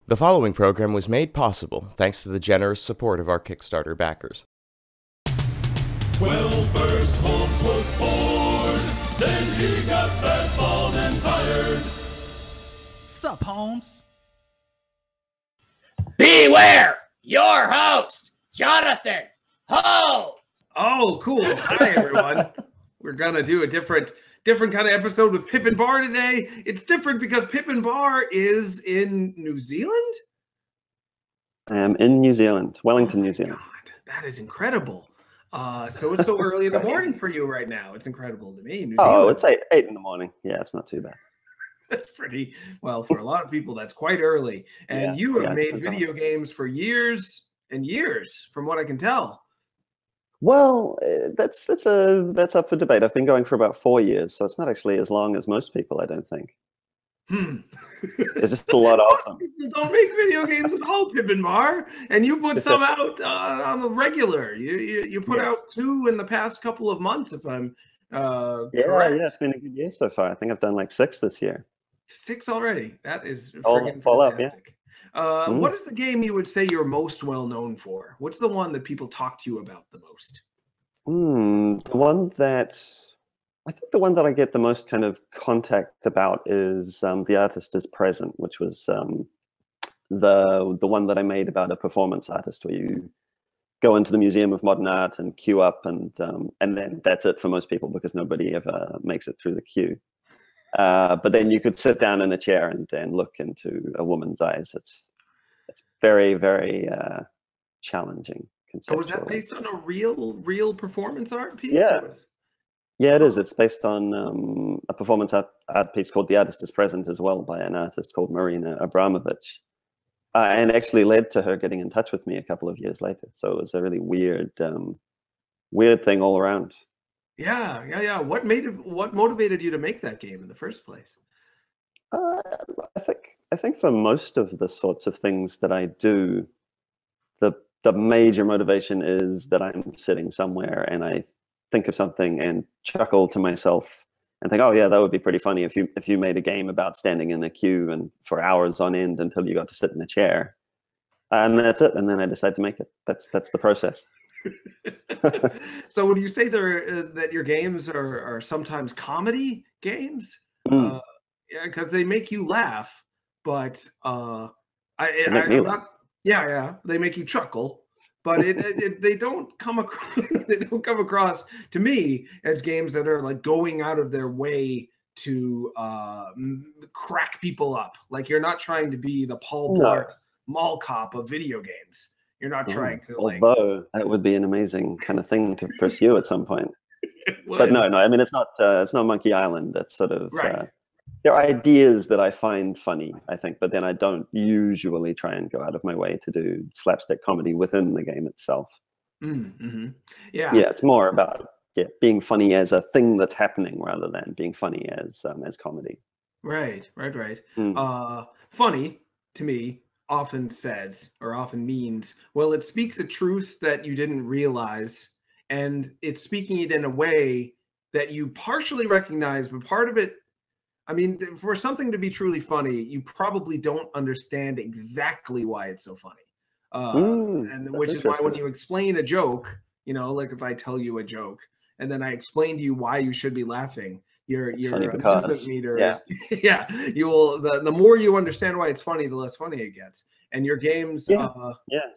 The following program was made possible thanks to the generous support of our Kickstarter backers. Well, first Holmes was born, then he got fat, bald, and tired. Sup, Holmes? Beware, your host, Jonathan Holmes. Oh, cool. Hi, everyone. We're going to do a different kind of episode with Pippin Barr today. It's different because Pippin Barr is in New Zealand? I am in New Zealand, Wellington, New Zealand. God, that is incredible. So it's so early in the morning for you right now. It's incredible to me. New Zealand. Oh, it's eight in the morning. Yeah, it's not too bad. That's pretty, well, for a lot of people, that's quite early. And you have made video games for years and years, from what I can tell. Well, that's up for debate. I've been going for about 4 years, so it's not actually as long as most people, I don't think. There's just a lot of them. People don't make video games at all, Pippin Barr, and you put some out on the regular. You put out 2 in the past couple of months, if I'm correct. Yeah, it's been a good year so far. I think I've done like 6 this year. 6 already. That is All up, yeah. What is the game you would say you're most well known for? What's the one that people talk to you about the most? The one that I get the most kind of contact about is The Artist is Present, which was the one that I made about a performance artist, where you go into the Museum of Modern Art and queue up, and then that's it for most people because nobody ever makes it through the queue. But then you could sit down in a chair and look into a woman's eyes. It's very, very challenging. So is that based on a real performance art piece? Yeah, it is. It's based on a performance art piece called The Artist is Present as well, by an artist called Marina Abramovich, and actually led to her getting in touch with me a couple of years later. So it was a really weird thing all around. Yeah. What motivated you to make that game in the first place? I think for most of the sorts of things that I do, the major motivation is that I'm sitting somewhere and I think of something and chuckle to myself and think, oh yeah, that would be pretty funny if you made a game about standing in a queue and for hours on end until you got to sit in a chair. And that's it. And then I decide to make it. That's the process. So would you say that your games are sometimes comedy games? Yeah, because they make you laugh, but they make you chuckle, but they don't come across to me as games that are like going out of their way to crack people up. Like, you're not trying to be the Paul Blart mall cop of video games. You're not trying to, like... Although that would be an amazing kind of thing to pursue at some point. But no. I mean, it's not Monkey Island. That's sort of... Right. There are ideas that I find funny, I think, but then I don't usually try and go out of my way to do slapstick comedy within the game itself. Yeah, it's more about being funny as a thing that's happening rather than being funny as comedy. Right. Funny, to me, often means, well, it speaks a truth that you didn't realize, and it's speaking it in a way that you partially recognize, but part of it, I mean, for something to be truly funny, you probably don't understand exactly why it's so funny. And which is why when you explain a joke, like if I tell you a joke and then I explain to you why you should be laughing, your amusement meter you will, the more you understand why it's funny, the less funny it gets. And your games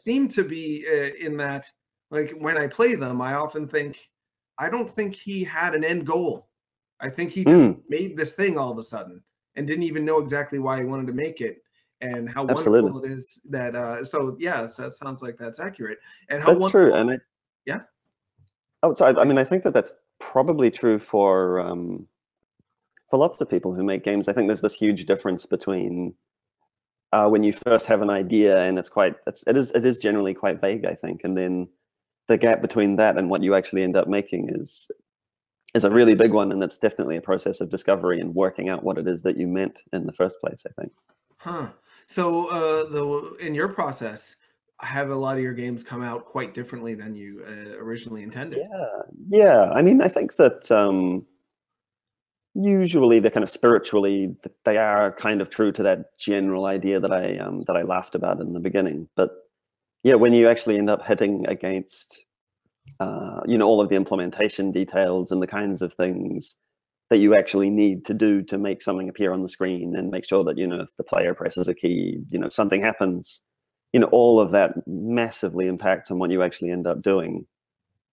seem to be in that, like, when I play them, I often think, I don't think he had an end goal. I think he just made this thing all of a sudden and didn't even know exactly why he wanted to make it, and how wonderful it is that. So that sounds like that's accurate. And how that's true. And I mean, I think that's probably true for lots of people who make games. I think there's this huge difference between when you first have an idea and it is generally quite vague, I think, and then the gap between that and what you actually end up making is a really big one, and it's definitely a process of discovery and working out what it is that you meant in the first place, I think. So in your process, have a lot of your games come out quite differently than you originally intended? Yeah. I mean, I think that usually they're kind of spiritually, they are kind of true to that general idea that I laughed about in the beginning. But yeah, when you actually end up hitting against all of the implementation details and the kinds of things that you actually need to do to make something appear on the screen and make sure that, if the player presses a key, something happens, all of that massively impacts on what you actually end up doing.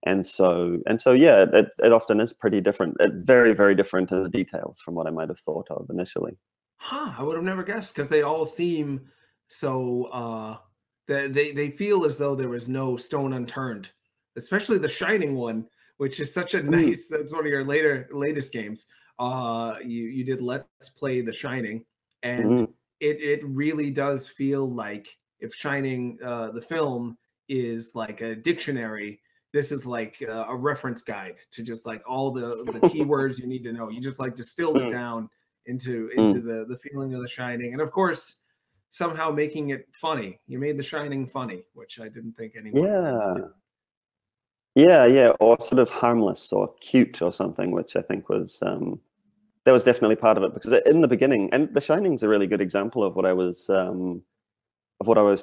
And so, yeah, it often is pretty different, very, very different in the details from what I might have thought of initially. Huh, I would have never guessed because they all seem so they feel as though there was no stone unturned, especially the Shining one, which is such a nice. That's one of your latest games. You did Let's Play The Shining, and it really does feel like if Shining the film is like a dictionary, this is like a reference guide to just like all the keywords you need to know. You just like distilled it down into the feeling of The Shining, and of course somehow making it funny. You made The Shining funny, which I didn't think anyone would do. Yeah, or sort of harmless or cute or something, which I think was that was definitely part of it, because in the beginning, and The Shining's a really good example of what I was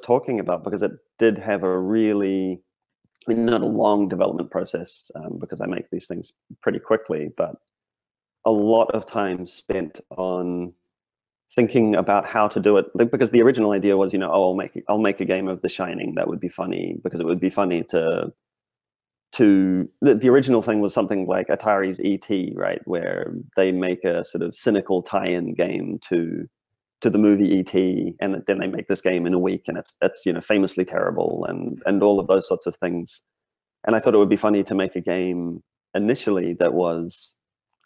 talking about, because it did have a really, I mean, not a long development process, because I make these things pretty quickly, but a lot of time spent on thinking about how to do it, because the original idea was, I'll make a game of The Shining that would be funny, because it would be funny to the original thing was something like Atari's E.T., right, where they make a sort of cynical tie-in game to the movie E.T., and then they make this game in a week, and it's famously terrible, and all of those sorts of things. And I thought it would be funny to make a game initially that was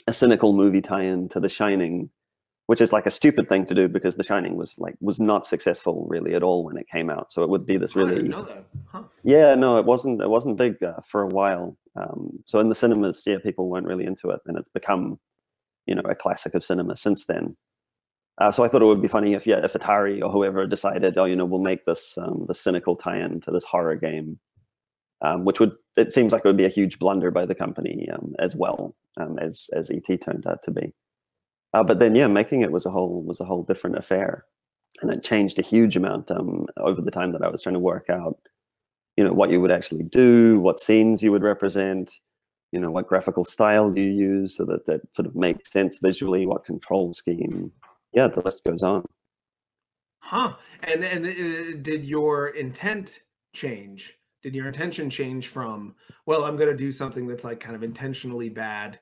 a cynical movie tie-in to The Shining, which is like a stupid thing to do, because The Shining was not successful really at all when it came out. So it would be this really. I didn't know that. Huh. Yeah, no, it wasn't big for a while. So in the cinemas, yeah, people weren't really into it, and it's become, a classic of cinema since then. So I thought it would be funny if Atari or whoever decided, we'll make this the cynical tie-in to this horror game, it seems like it would be a huge blunder by the company, as well, as E.T. turned out to be. But then, yeah, making it was a whole different affair, and it changed a huge amount over the time that I was trying to work out, what you would actually do, what scenes you would represent, what graphical style do you use so that sort of makes sense visually, what control scheme. Yeah, the list goes on. Huh. And did your intent change? Did your intention change from, well, I'm going to do something that's like kind of intentionally bad,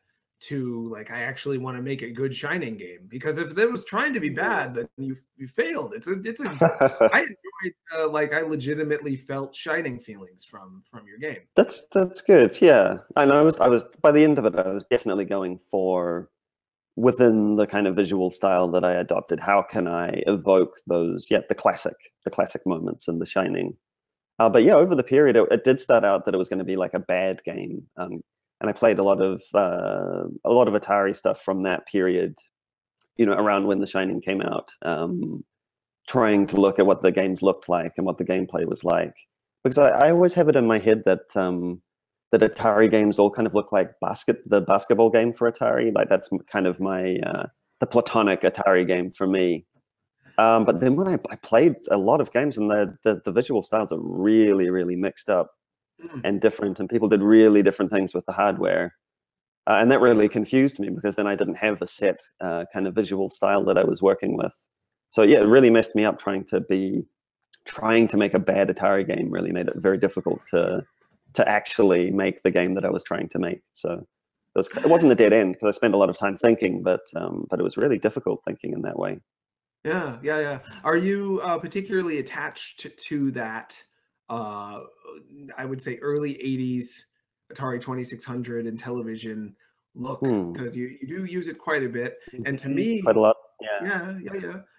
to like, I actually want to make a good Shining game? Because if it was trying to be bad, then you failed. I enjoyed, I legitimately felt Shining feelings from your game. That's good. Yeah, and I was by the end of it, I was definitely going for, within the kind of visual style that I adopted, how can I evoke those, the classic moments in The Shining. But yeah, over the period, it did start out that it was going to be like a bad game. And I played a lot of Atari stuff from that period, around when The Shining came out, trying to look at what the games looked like and what the gameplay was like. Because I always have it in my head that that Atari games all kind of look like the basketball game for Atari. Like that's kind of my the platonic Atari game for me. But then when I played a lot of games, and the visual styles are really, really mixed up and different, and people did really different things with the hardware, and that really confused me, because then I didn't have a set kind of visual style that I was working with. So yeah, it really messed me up. Trying to make a bad Atari game really made it very difficult to actually make the game that I was trying to make. So it wasn't a dead end, because I spent a lot of time thinking, but it was really difficult thinking in that way. Yeah. Are you particularly attached to that? I would say early '80s Atari 2600 and television look, because you do use it quite a bit, and to me, quite a lot. Yeah.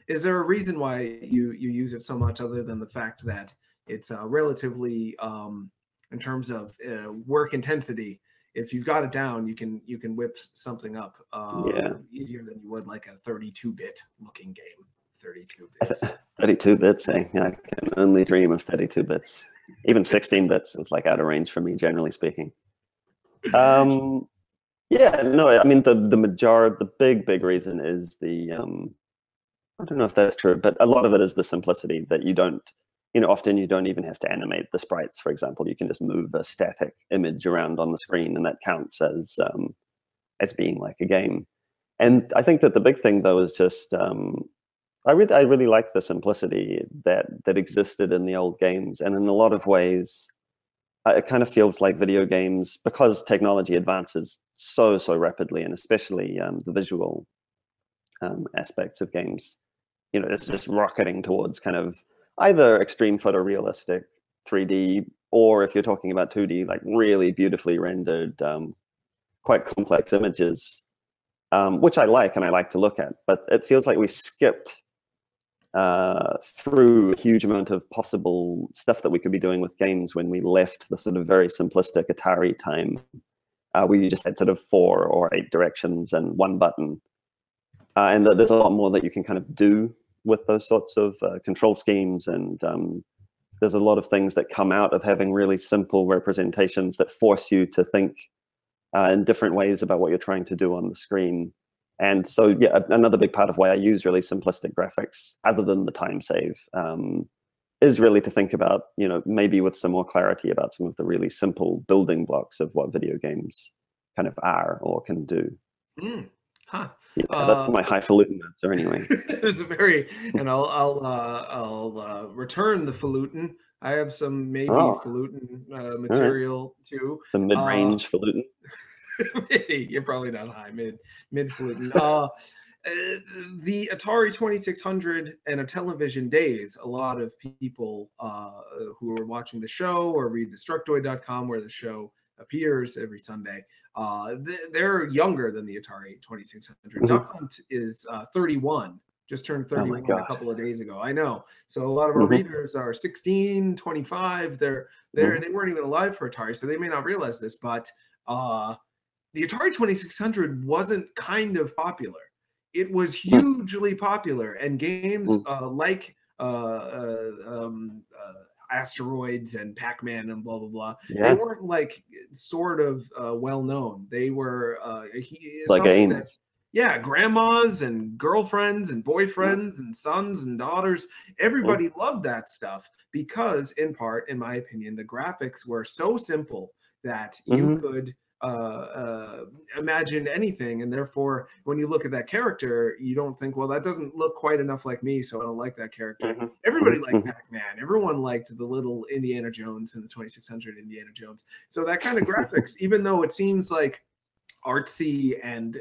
Is there a reason why you use it so much, other than the fact that it's relatively, in terms of work intensity, if you've got it down, you can whip something up easier than you would like a 32-bit looking game. 32 bits. 32 bits, eh? Yeah, I can only dream of 32 bits. Even 16 bits is like out of range for me, generally speaking. Yeah, no, I mean the big reason is the I don't know if that's true, but a lot of it is the simplicity that you don't, often you don't even have to animate the sprites, for example. You can just move a static image around on the screen, and that counts as being like a game. And I think that the big thing though is just I really like the simplicity that existed in the old games, and in a lot of ways, it kind of feels like video games because technology advances so rapidly, and especially the visual aspects of games. It's just rocketing towards kind of either extreme photorealistic 3D, or if you're talking about 2D, like really beautifully rendered, quite complex images, which I like and I like to look at. But it feels like we skipped through a huge amount of possible stuff that we could be doing with games when we left the sort of very simplistic Atari time, where you just had sort of 4 or 8 directions and one button. And there's a lot more that you can kind of do with those sorts of control schemes. And there's a lot of things that come out of having really simple representations that force you to think in different ways about what you're trying to do on the screen. And so, yeah, another big part of why I use really simplistic graphics, other than the time save, is really to think about, maybe with some more clarity about some of the really simple building blocks of what video games kind of are or can do. Mm. Huh. Yeah, that's my highfalutin answer anyway. It's a very, and I'll return the falutin. I have some maybe falutin material too. The mid-range falutin. You're probably not high, mid falutin. The Atari 2600 and a television days, a lot of people who are watching the show or read Destructoid.com, where the show appears every Sunday, they're younger than the Atari 2600. Duck Hunt is 31, just turned 31 a couple of days ago. I know. So a lot of our readers are 16, 25. They weren't even alive for Atari, so they may not realize this, but the Atari 2600 wasn't kind of popular. It was hugely popular, and games like Asteroids and Pac-Man and blah blah blah. They weren't like sort of well known. They were like games. Grandmas and girlfriends and boyfriends and sons and daughters. Everybody loved that stuff because, in part, in my opinion, the graphics were so simple that you could imagine anything, and therefore when you look at that character you don't think, well, that doesn't look quite enough like me, so I don't like that character. Everybody liked Pac-Man. Everyone liked the little Indiana Jones and the 2600 Indiana Jones. So that kind of graphics, even though it seems like artsy and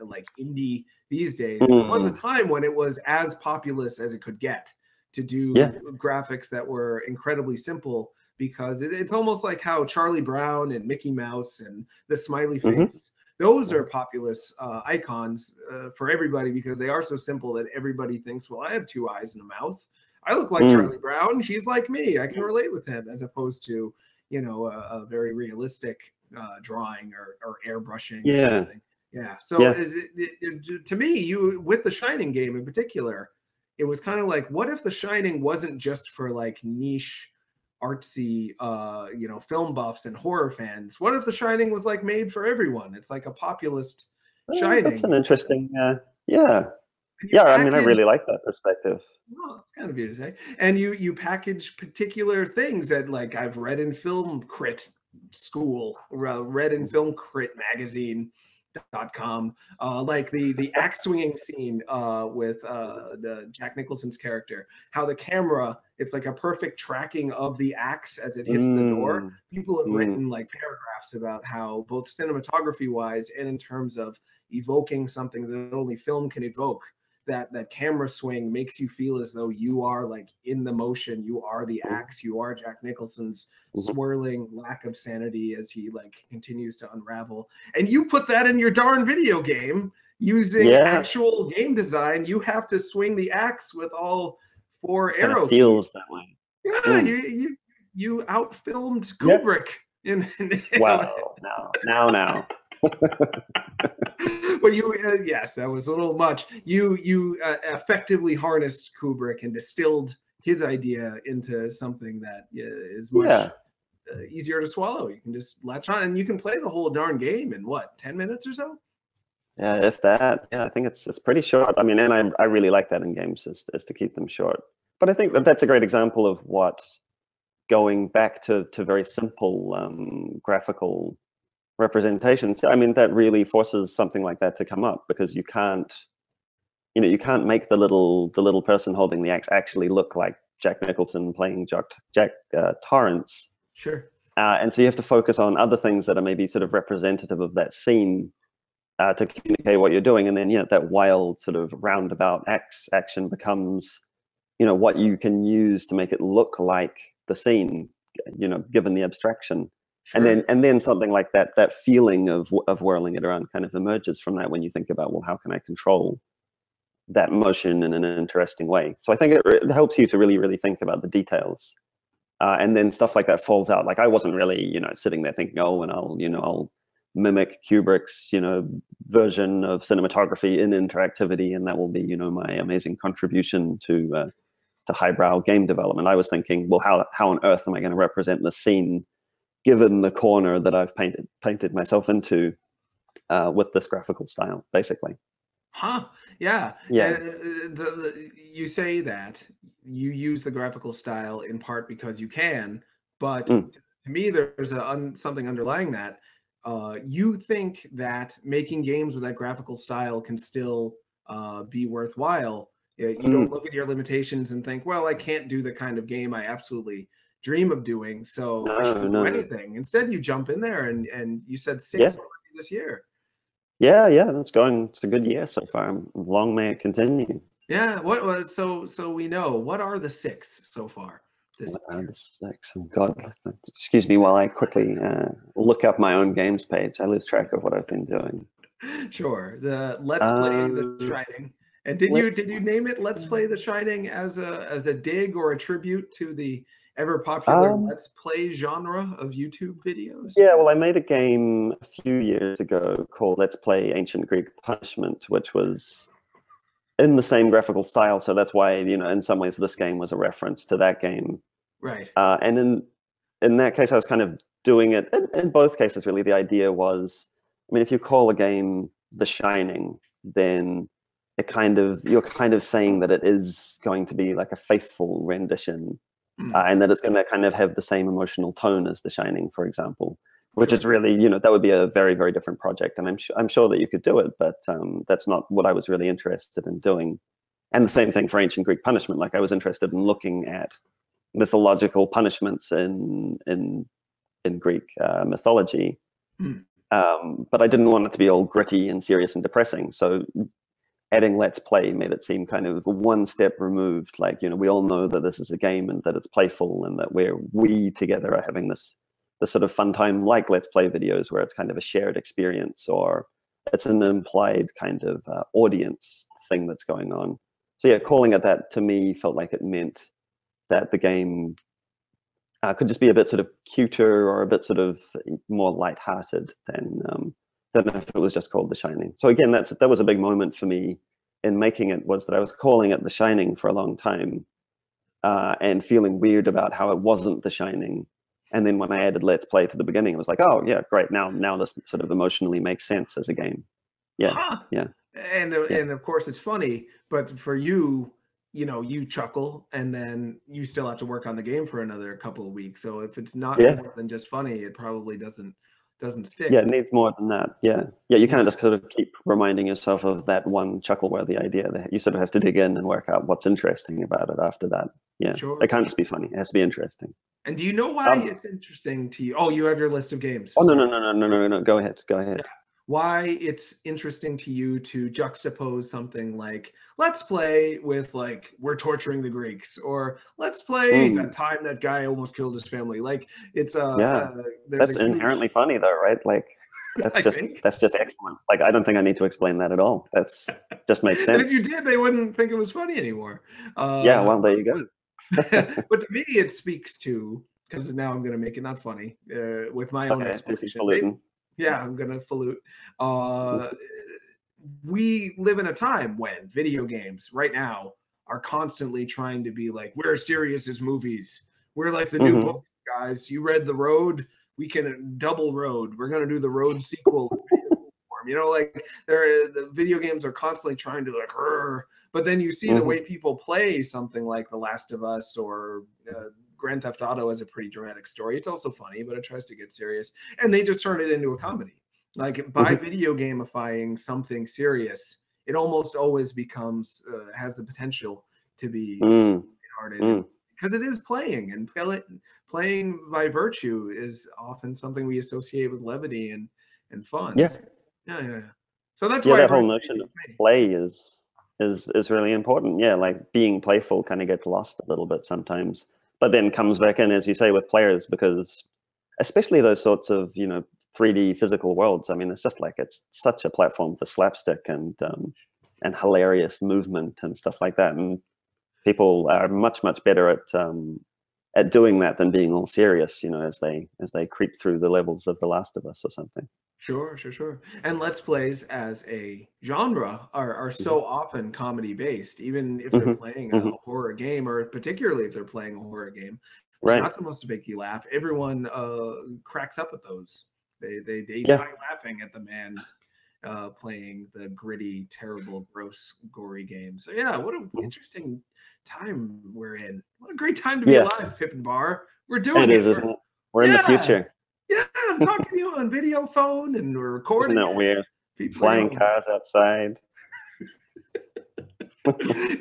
like indie these days, there was a time when it was as populous as it could get to do graphics that were incredibly simple, because it's almost like how Charlie Brown and Mickey Mouse and the smiley face, those are populous icons for everybody, because they are so simple that everybody thinks, well, I have 2 eyes and a mouth. I look like Charlie Brown. He's like me. I can relate with him, as opposed to, a very realistic drawing or airbrushing or something. Yeah. So to me, with the Shining game in particular, it was kind of like, what if the Shining wasn't just for like niche artsy film buffs and horror fans? What if the Shining was like made for everyone? It's like a populist Shining. That's an interesting I mean, I really like that perspective. Well, it's kind of easy to say. And you package particular things that, like, I've read in Film Crit School, read in Film Crit Magazine.com, like the axe swinging scene with the Jack Nicholson's character, how the camera, it's like a perfect tracking of the axe as it hits the door. People have written like paragraphs about how, both cinematography wise and in terms of evoking something that only film can evoke, that camera swing makes you feel as though you are like in the motion. You are the axe. You are Jack Nicholson's swirling lack of sanity as he like continues to unravel. And you put that in your darn video game using actual game design. You have to swing the axe with all 4 arrows. It feels that way. Yeah, you outfilmed Kubrick. Wow. Now. Well, yes, that was a little much. You effectively harnessed Kubrick and distilled his idea into something that is much easier to swallow. You can just latch on, and you can play the whole darn game in what, 10 minutes or so? Yeah, if that. Yeah, I think it's pretty short. I mean, and I really like that in games is to keep them short. But I think that that's a great example of what going back to very simple graphical representations. I mean, that really forces something like that to come up because you can't, you can't make the little person holding the axe actually look like Jack Nicholson playing Jack Torrance. Sure. And so you have to focus on other things that are maybe sort of representative of that scene to communicate what you're doing. And then, that wild sort of roundabout action becomes, what you can use to make it look like the scene, given the abstraction. Sure. And then something like that feeling of whirling it around kind of emerges from that when you think about, well, how can I control that motion in an interesting way? So I think it helps you to really, really think about the details. And then stuff like that falls out. Like I wasn't really, sitting there thinking, oh, and I'll mimic Kubrick's, version of cinematography in interactivity, and that will be, my amazing contribution to highbrow game development. I was thinking, well, how on earth am I going to represent the scene given the corner that I've painted myself into with this graphical style, basically. Huh? Yeah. Yeah. You say that you use the graphical style in part because you can, but Mm. to me, there's something underlying that. You think that making games with that graphical style can still be worthwhile. You don't look at your limitations and think, well, I can't do the kind of game I absolutely dream of doing, so I shouldn't do anything. Instead, you jump in there, and you said 6 already this year. Yeah, it's a good year so far. Long may it continue. Yeah. What was so we know what are the 6 so far? The 6? Oh God, excuse me while I quickly look up my own games page. I lose track of what I've been doing. Sure. The Let's Play The Shining. And did you name it Let's Play The Shining as a dig or a tribute to the ever popular Let's Play genre of YouTube videos? Yeah, well, I made a game a few years ago called Let's Play Ancient Greek Punishment, which was in the same graphical style. So that's why, in some ways this game was a reference to that game. Right. And in that case, I was kind of doing it in both cases, really. The idea was, I mean, if you call a game The Shining, then you're kind of saying that it is going to be like a faithful rendition. And that it's going to kind of have the same emotional tone as The Shining, for example, which is really, that would be a very, very different project. And I'm sure that you could do it, but that's not what I was really interested in doing. And the same thing for Ancient Greek Punishment. Like I was interested in looking at mythological punishments in Greek mythology, but I didn't want it to be all gritty and serious and depressing. So adding Let's Play made it seem kind of one step removed. Like, we all know that this is a game and that it's playful and that we together are having this sort of fun time like Let's Play videos where it's kind of a shared experience or it's an implied kind of audience thing that's going on. So yeah, calling it that to me felt like it meant that the game could just be a bit sort of cuter or a bit sort of more lighthearted than if it was just called The Shining. So again, that was a big moment for me in making it, was that I was calling it The Shining for a long time and feeling weird about how it wasn't The Shining. And then when I added Let's Play to the beginning, it was like, oh yeah, great. Now this sort of emotionally makes sense as a game. Yeah, yeah. And of course it's funny, but for you, you chuckle and then you still have to work on the game for another couple of weeks. So if it's not more than just funny, it probably doesn't stick. Yeah, it needs more than that. Yeah. You can't just sort of keep reminding yourself of that one chuckle-worthy idea. You sort of have to dig in and work out what's interesting about it after that. Yeah, Sure. It can't just be funny. It has to be interesting. And do you know why it's interesting to you? Oh, you have your list of games. Oh, no. Go ahead. Yeah. Why it's interesting to you to juxtapose something like Let's Play with like We're Torturing the Greeks, or Let's Play that time that guy almost killed his family. Like it's that's inherently funny though, right? Like that's just excellent. Like I don't think I need to explain that at all. That's just makes sense. And if you did, they wouldn't think it was funny anymore. Yeah, well, there you go. But to me, it speaks to, because now I'm going to make it not funny with my own explanation. Yeah, I'm going to salute. We live in a time when video games right now are constantly trying to be like, we're serious as movies. We're like the new book guys. You read The Road, we can double Road. We're gonna do the Road sequel. You know, like the video games are constantly trying to like, but then you see the way people play something like The Last of Us or Grand Theft Auto has a pretty dramatic story. It's also funny, but it tries to get serious, and they just turn it into a comedy. Like by video gamifying something serious, it almost always becomes has the potential to be lighthearted because it is playing, and playing by virtue is often something we associate with levity and fun. Yeah. Yeah. So that's Yeah, why that whole notion of play is really important. Yeah, like being playful kind of gets lost a little bit sometimes, but then comes back in, as you say, with players, because especially those sorts of 3D physical worlds. I mean, it's just like it's such a platform for slapstick and hilarious movement and stuff like that. And people are much better at doing that than being all serious, as they creep through the levels of The Last of Us or something. Sure. And Let's Plays as a genre are so often comedy based, even if they're playing a horror game, or particularly if they're playing a horror game. It's not supposed to make you laugh. Everyone cracks up at those. They die laughing at the man playing the gritty, terrible, gross, gory game. So yeah, what an interesting time we're in. What a great time to be alive, Pippin Barr. We're doing it. Isn't it? We're in the future. Yeah, I'm talking to you on video phone, and we're recording. Isn't that weird? Flying cars outside.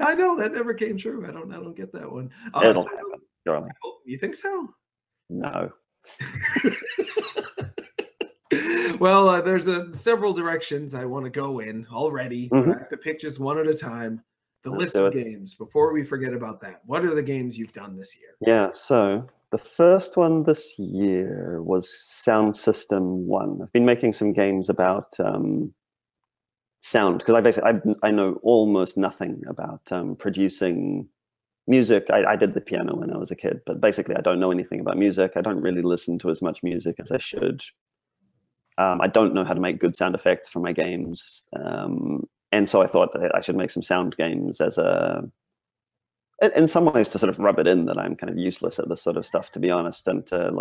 I know that never came true. I don't get that one. It'll happen, surely. You think so? No. Well, there's several directions I want to go in already. But I have to pick just one at a time. The list of games. Before we forget about that, what are the games you've done this year? Yeah, so the first one this year was Sound System 1. I've been making some games about sound, because I know almost nothing about producing music. I did the piano when I was a kid, but basically I don't know anything about music. I don't really listen to as much music as I should. I don't know how to make good sound effects for my games. And so I thought that I should make some sound games in some ways to sort of rub it in that I'm kind of useless at this sort of stuff, to be honest, and to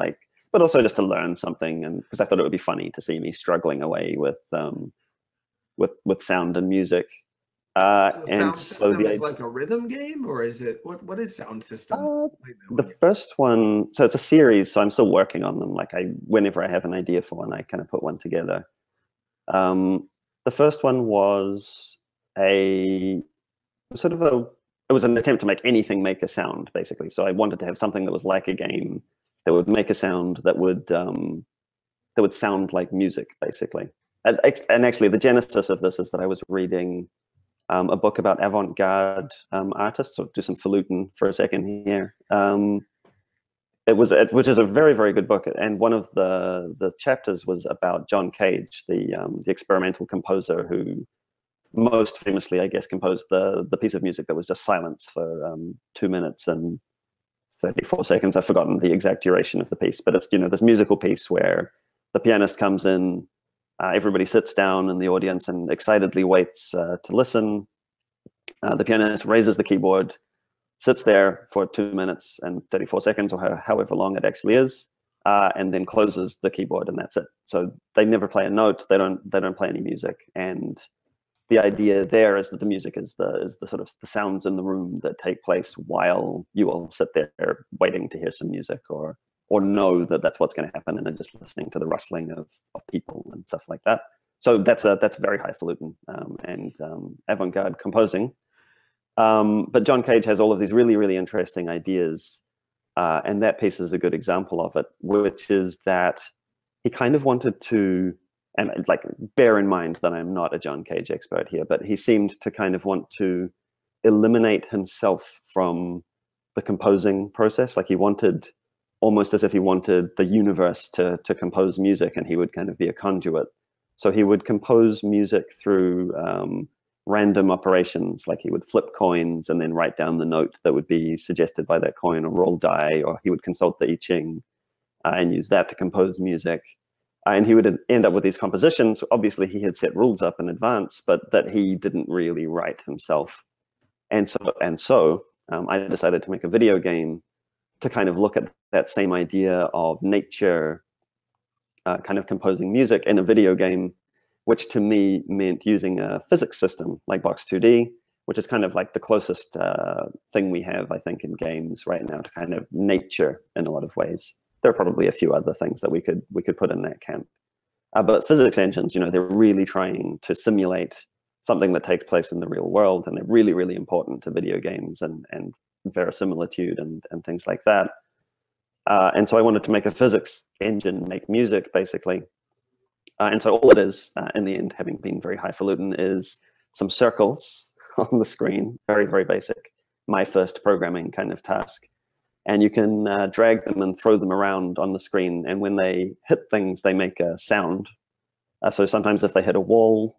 but also just to learn something, and because I thought it would be funny to see me struggling away with sound and music. Sound System is like a rhythm game, or is it what is Sound System? The first one, so it's a series, so I'm still working on them. Whenever I have an idea for one, I kind of put one together. The first one was it was an attempt to make anything make a sound, basically. So I wanted to have something that was like a game that would make a sound that would sound like music, basically. And actually, the genesis of this is that I was reading a book about avant-garde artists. So do some falutin for a second here. Which is a very, very good book. And one of the chapters was about John Cage, the experimental composer who most famously, I guess, composed the piece of music that was just silence for 2 minutes and 34 seconds. I've forgotten the exact duration of the piece, but it's this musical piece where the pianist comes in, everybody sits down in the audience and excitedly waits to listen. The pianist raises the keyboard, sits there for 2 minutes and 34 seconds, or however long it actually is, and then closes the keyboard, and that's it. So they never play a note. They don't play any music. And the idea there is that the music is the sort of the sounds in the room that take place while you all sit there waiting to hear some music, or know that that's what's going to happen, and then just listening to the rustling of people and stuff like that. So that's very highfalutin and avant-garde composing. But John Cage has all of these really, really interesting ideas, and that piece is a good example of it, which is that he kind of wanted to, and bear in mind that I'm not a John Cage expert here, but he seemed to kind of want to eliminate himself from the composing process. He wanted, almost as if he wanted the universe to compose music, and he would kind of be a conduit. So he would compose music through random operations, like he would flip coins and then write down the note that would be suggested by that coin, or roll die, or he would consult the I Ching and use that to compose music. And he would end up with these compositions. Obviously, he had set rules up in advance, but that he didn't really write himself. And so I decided to make a video game to kind of look at that same idea of nature kind of composing music in a video game, which to me meant using a physics system like Box 2D, which is kind of like the closest thing we have, I think, in games right now to kind of nature in a lot of ways. There are probably a few other things that we could put in that camp. But physics engines, they're really trying to simulate something that takes place in the real world, and they're really, really important to video games and verisimilitude and things like that. And so I wanted to make a physics engine make music, basically. And so all it is, in the end, having been very highfalutin, is some circles on the screen, very, very basic, my first programming kind of task. And you can drag them and throw them around on the screen. And when they hit things, they make a sound. So sometimes if they hit a wall,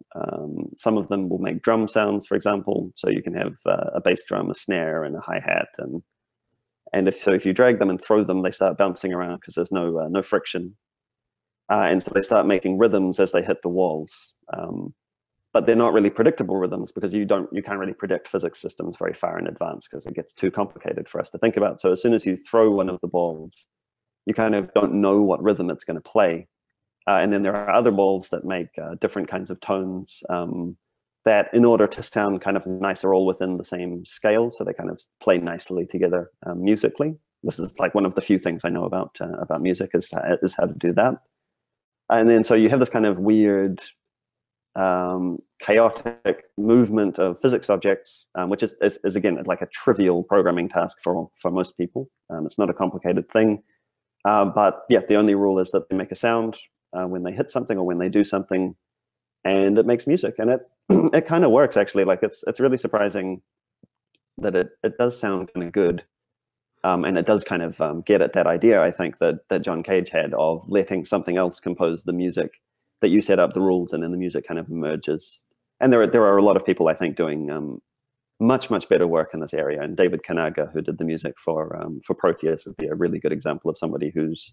some of them will make drum sounds, for example. So you can have a bass drum, a snare, and a hi-hat. And if you drag them and throw them, they start bouncing around because there's no friction. And so they start making rhythms as they hit the walls. But they're not really predictable rhythms because you can't really predict physics systems very far in advance because it gets too complicated for us to think about. So as soon as you throw one of the balls, you kind of don't know what rhythm it's going to play. And then there are other balls that make different kinds of tones that, in order to sound kind of nice, are all within the same scale. So they kind of play nicely together musically. This is like one of the few things I know about music is how to do that. And then so you have this kind of weird chaotic movement of physics objects, which is again like a trivial programming task for most people. It's not a complicated thing, but yeah, the only rule is that they make a sound when they hit something or when they do something, and it makes music. And it kind of works actually. Like it's really surprising that it does sound kind of good, and it does kind of get at that idea, I think, that John Cage had of letting something else compose the music that you set up the rules and then the music kind of emerges. And there are a lot of people, I think, doing much better work in this area. And David Kanaga, who did the music for Proteus, would be a really good example of somebody who's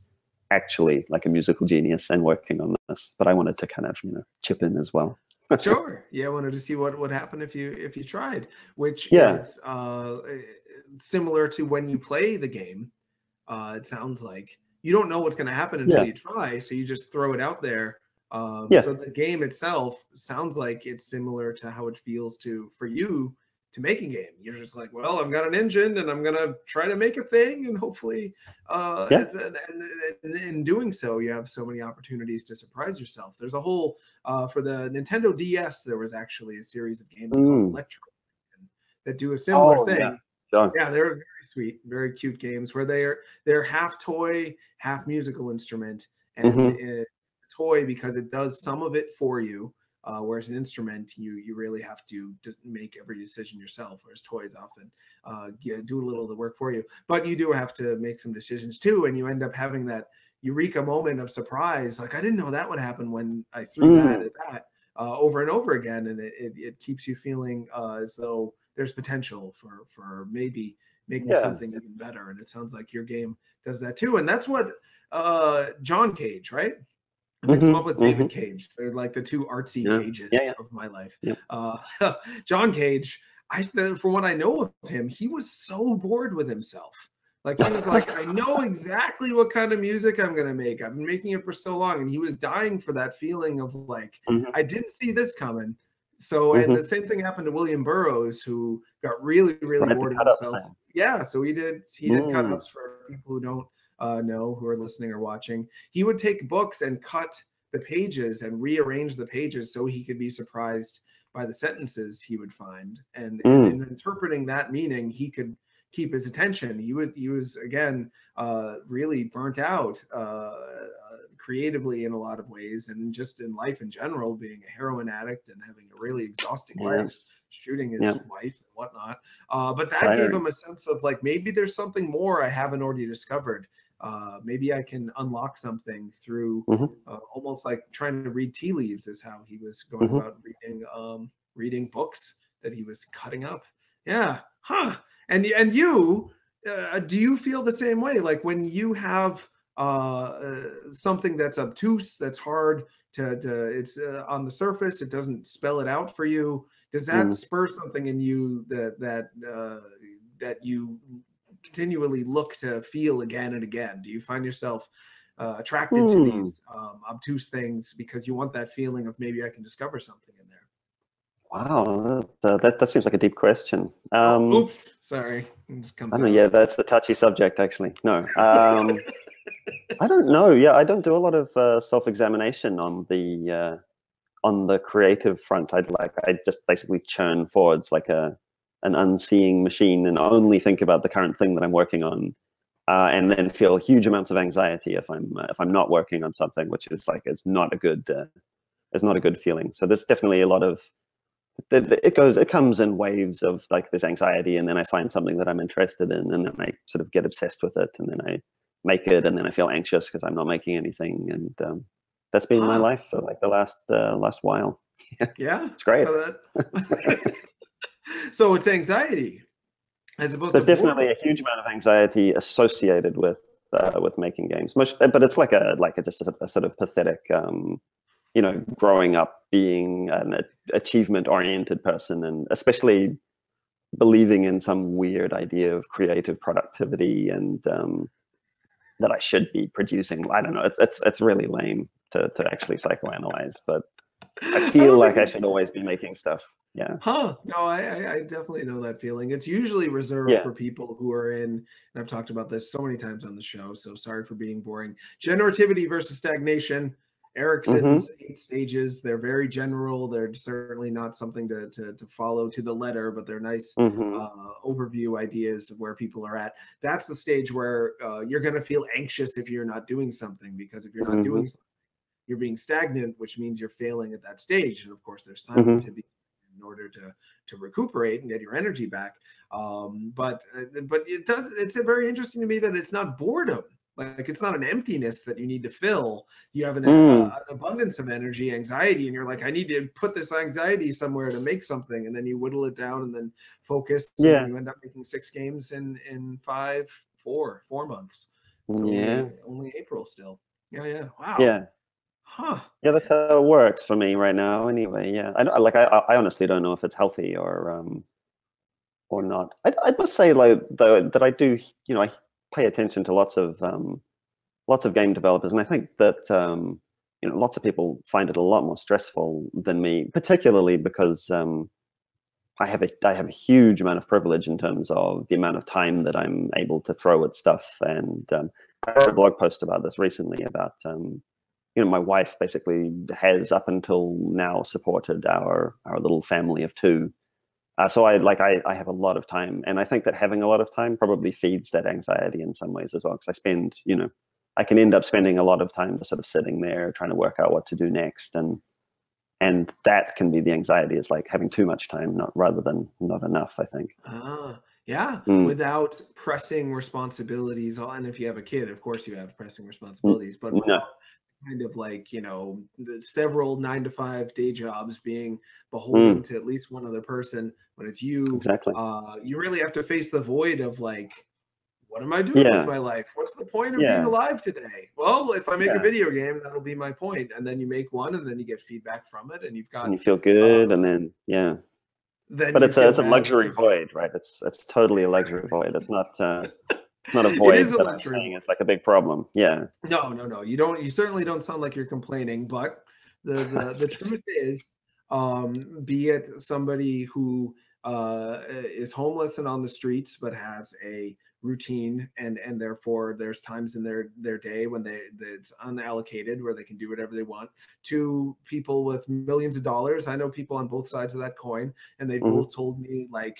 actually like a musical genius and working on this. But I wanted to kind of chip in as well. Sure. Yeah, I wanted to see what would happen if you tried, which Yeah. is similar to when you play the game. It sounds like you don't know what's going to happen until you try, so you just throw it out there. So the game itself sounds like it's similar to how it feels for you to make a game. You're just like, well, I've got an engine and I'm gonna try to make a thing, and hopefully, and in doing so, you have so many opportunities to surprise yourself. There's a whole for the Nintendo DS, there was actually a series of games called Electro that do a similar thing. Yeah. Sure. Yeah, they're very sweet, very cute games where they're half toy, half musical instrument, and toy because it does some of it for you, whereas an instrument you really have to just make every decision yourself, whereas toys often do a little of the work for you, but you do have to make some decisions too, and you end up having that eureka moment of surprise, like I didn't know that would happen when I threw that at that over and over again, and it keeps you feeling as though there's potential for maybe making something even better. And it sounds like your game does that too, and that's what John Cage, right? I mixed him up with David Cage. They're like the two artsy Cages of my life. John Cage, from what I know of him, he was so bored with himself. Like he was like, I know exactly what kind of music I'm gonna make. I've been making it for so long, and he was dying for that feeling of like, I didn't see this coming. So, and the same thing happened to William Burroughs, who got really bored of himself. Yeah, so he did cut-ups for people who don't know, who are listening or watching. He would take books and cut the pages and rearrange the pages so he could be surprised by the sentences he would find. And in interpreting that meaning, he could keep his attention. He was again really burnt out creatively in a lot of ways, and just in life in general, being a heroin addict and having a really exhausting life, shooting his wife and whatnot. But that gave him a sense of like, maybe there's something more I haven't already discovered. Maybe I can unlock something through almost like trying to read tea leaves is how he was going about reading books that he was cutting up. Yeah. Huh. And you, do you feel the same way? Like when you have something that's obtuse, that's hard to it's on the surface, it doesn't spell it out for you. Does that spur something in you that you continually look to feel again and again? Do you find yourself attracted to these obtuse things because you want that feeling of maybe I can discover something in there? Wow, that seems like a deep question. Oops, sorry. It just comes I don't know. out. Yeah, that's the touchy subject, actually. No, I don't know. Yeah, I don't do a lot of self-examination on the creative front. I just basically churn forwards like an unseeing machine and only think about the current thing that I'm working on, and then feel huge amounts of anxiety if I'm not working on something, which is like it's not a good feeling. So there's definitely a lot of it comes in waves of like this anxiety, and then I find something that I'm interested in, and then I sort of get obsessed with it, and then I make it, and then I feel anxious because I'm not making anything, and that's been my life for like the last while. Yeah, it's great. So it's anxiety as opposed There's to definitely a huge amount of anxiety associated with making games, but it's like just a sort of pathetic, growing up being an achievement-oriented person, and especially believing in some weird idea of creative productivity and that I should be producing. I don't know. It's really lame to actually psychoanalyze, but I feel like I should always be making stuff. Yeah. Huh. No, I definitely know that feeling. It's usually reserved for people who are in, and I've talked about this so many times on the show, so sorry for being boring. Generativity versus stagnation. Erickson's 8 stages. They're very general. They're certainly not something to follow to the letter, but they're nice overview ideas of where people are at. That's the stage where you're going to feel anxious if you're not doing something, because if you're not doing something, you're being stagnant, which means you're failing at that stage. And of course, there's time to be in order to recuperate and get your energy back. But it's very interesting to me that it's not boredom. Like it's not an emptiness that you need to fill. You have an abundance of energy, anxiety, and you're like, I need to put this anxiety somewhere to make something, and then you whittle it down and then focus. And then you end up making 6 games in 4 months. So only April still. Yeah. Wow. Yeah. Huh. Yeah, that's how it works for me right now. Anyway, yeah. I honestly don't know if it's healthy or not. I must say, like, though, that I do, I pay attention to lots of game developers, and I think that lots of people find it a lot more stressful than me, particularly because I have a huge amount of privilege in terms of the amount of time that I'm able to throw at stuff. And I wrote a blog post about this recently about my wife basically has up until now supported our little family of 2. So I have a lot of time, and I think that having a lot of time probably feeds that anxiety in some ways as well. Because I can end up spending a lot of time just sort of sitting there trying to work out what to do next, and that can be the anxiety, is like having too much time, rather than not enough, I think. Yeah, without pressing responsibilities. And if you have a kid, of course you have pressing responsibilities, but kind of like the several 9-to-5 day jobs being beholden to at least one other person. When it's you, you really have to face the void of like, what am I doing with my life? What's the point of being alive today? Well, if I make a video game, that'll be my point. And then you make one, and then you get feedback from it, and you feel good, and then but it's a luxury void, right? It's totally a luxury void. It's not not a void. It is a luxury. It's like a big problem. Yeah. No. You certainly don't sound like you're complaining, but the truth is, be it somebody who is homeless and on the streets but has a routine, and therefore there's times in their day when it's unallocated where they can do whatever they want, to people with millions of dollars. I know people on both sides of that coin, and they both told me, like,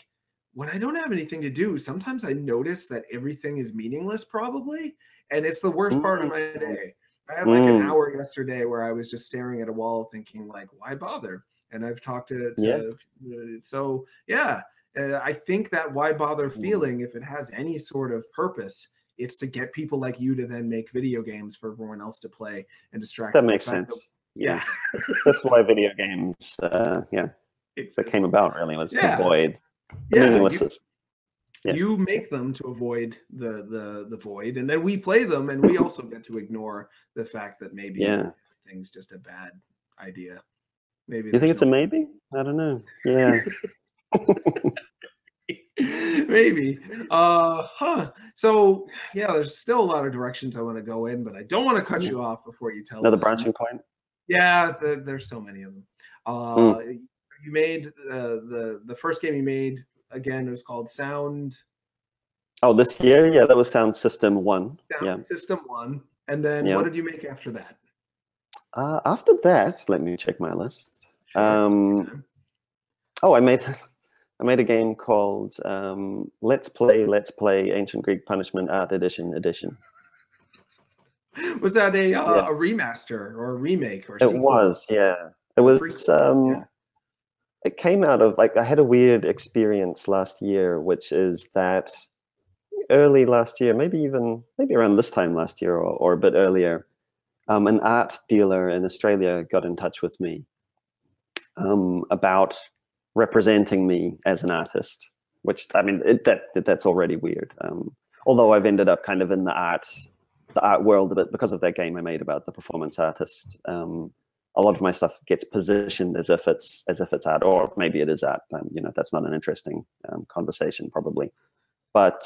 when I don't have anything to do, sometimes I notice that everything is meaningless, probably, and it's the worst part of my day. I had like an hour yesterday where I was just staring at a wall thinking, like, why bother? And I've talked I think that why bother feeling, if it has any sort of purpose, it's to get people like you to then make video games for everyone else to play and distract. That makes sense. That's why video games, that came about, really, was to avoid meaninglessness. You make them to avoid the void, and then we play them, and we also get to ignore the fact that maybe everything's just a bad idea. Maybe you think it's a maybe? I don't know. Yeah. Maybe. So yeah, there's still a lot of directions I want to go in, but I don't want to cut you off before you tell Another us. branching point. Yeah, there's so many of them. You made the first game you made, again, it was called Oh, this year? Yeah, that was Sound System 1. Yeah. System 1. And then Yeah. what did you make after that? After that, let me check my list. Sure. Oh, I made a game called Let's Play Ancient Greek Punishment Art Edition. Was that a Yeah. a remaster or a remake or It sequel? was, yeah. It was It came out of, like, I had a weird experience last year, which is that early last year, maybe around this time last year or a bit earlier, an art dealer in Australia got in touch with me about representing me as an artist, which, I mean, that's already weird. Although I've ended up kind of in the art world a bit because of that game I made about the performance artist. A lot of my stuff gets positioned as if it's art, or maybe it is art. That's not an interesting conversation probably. But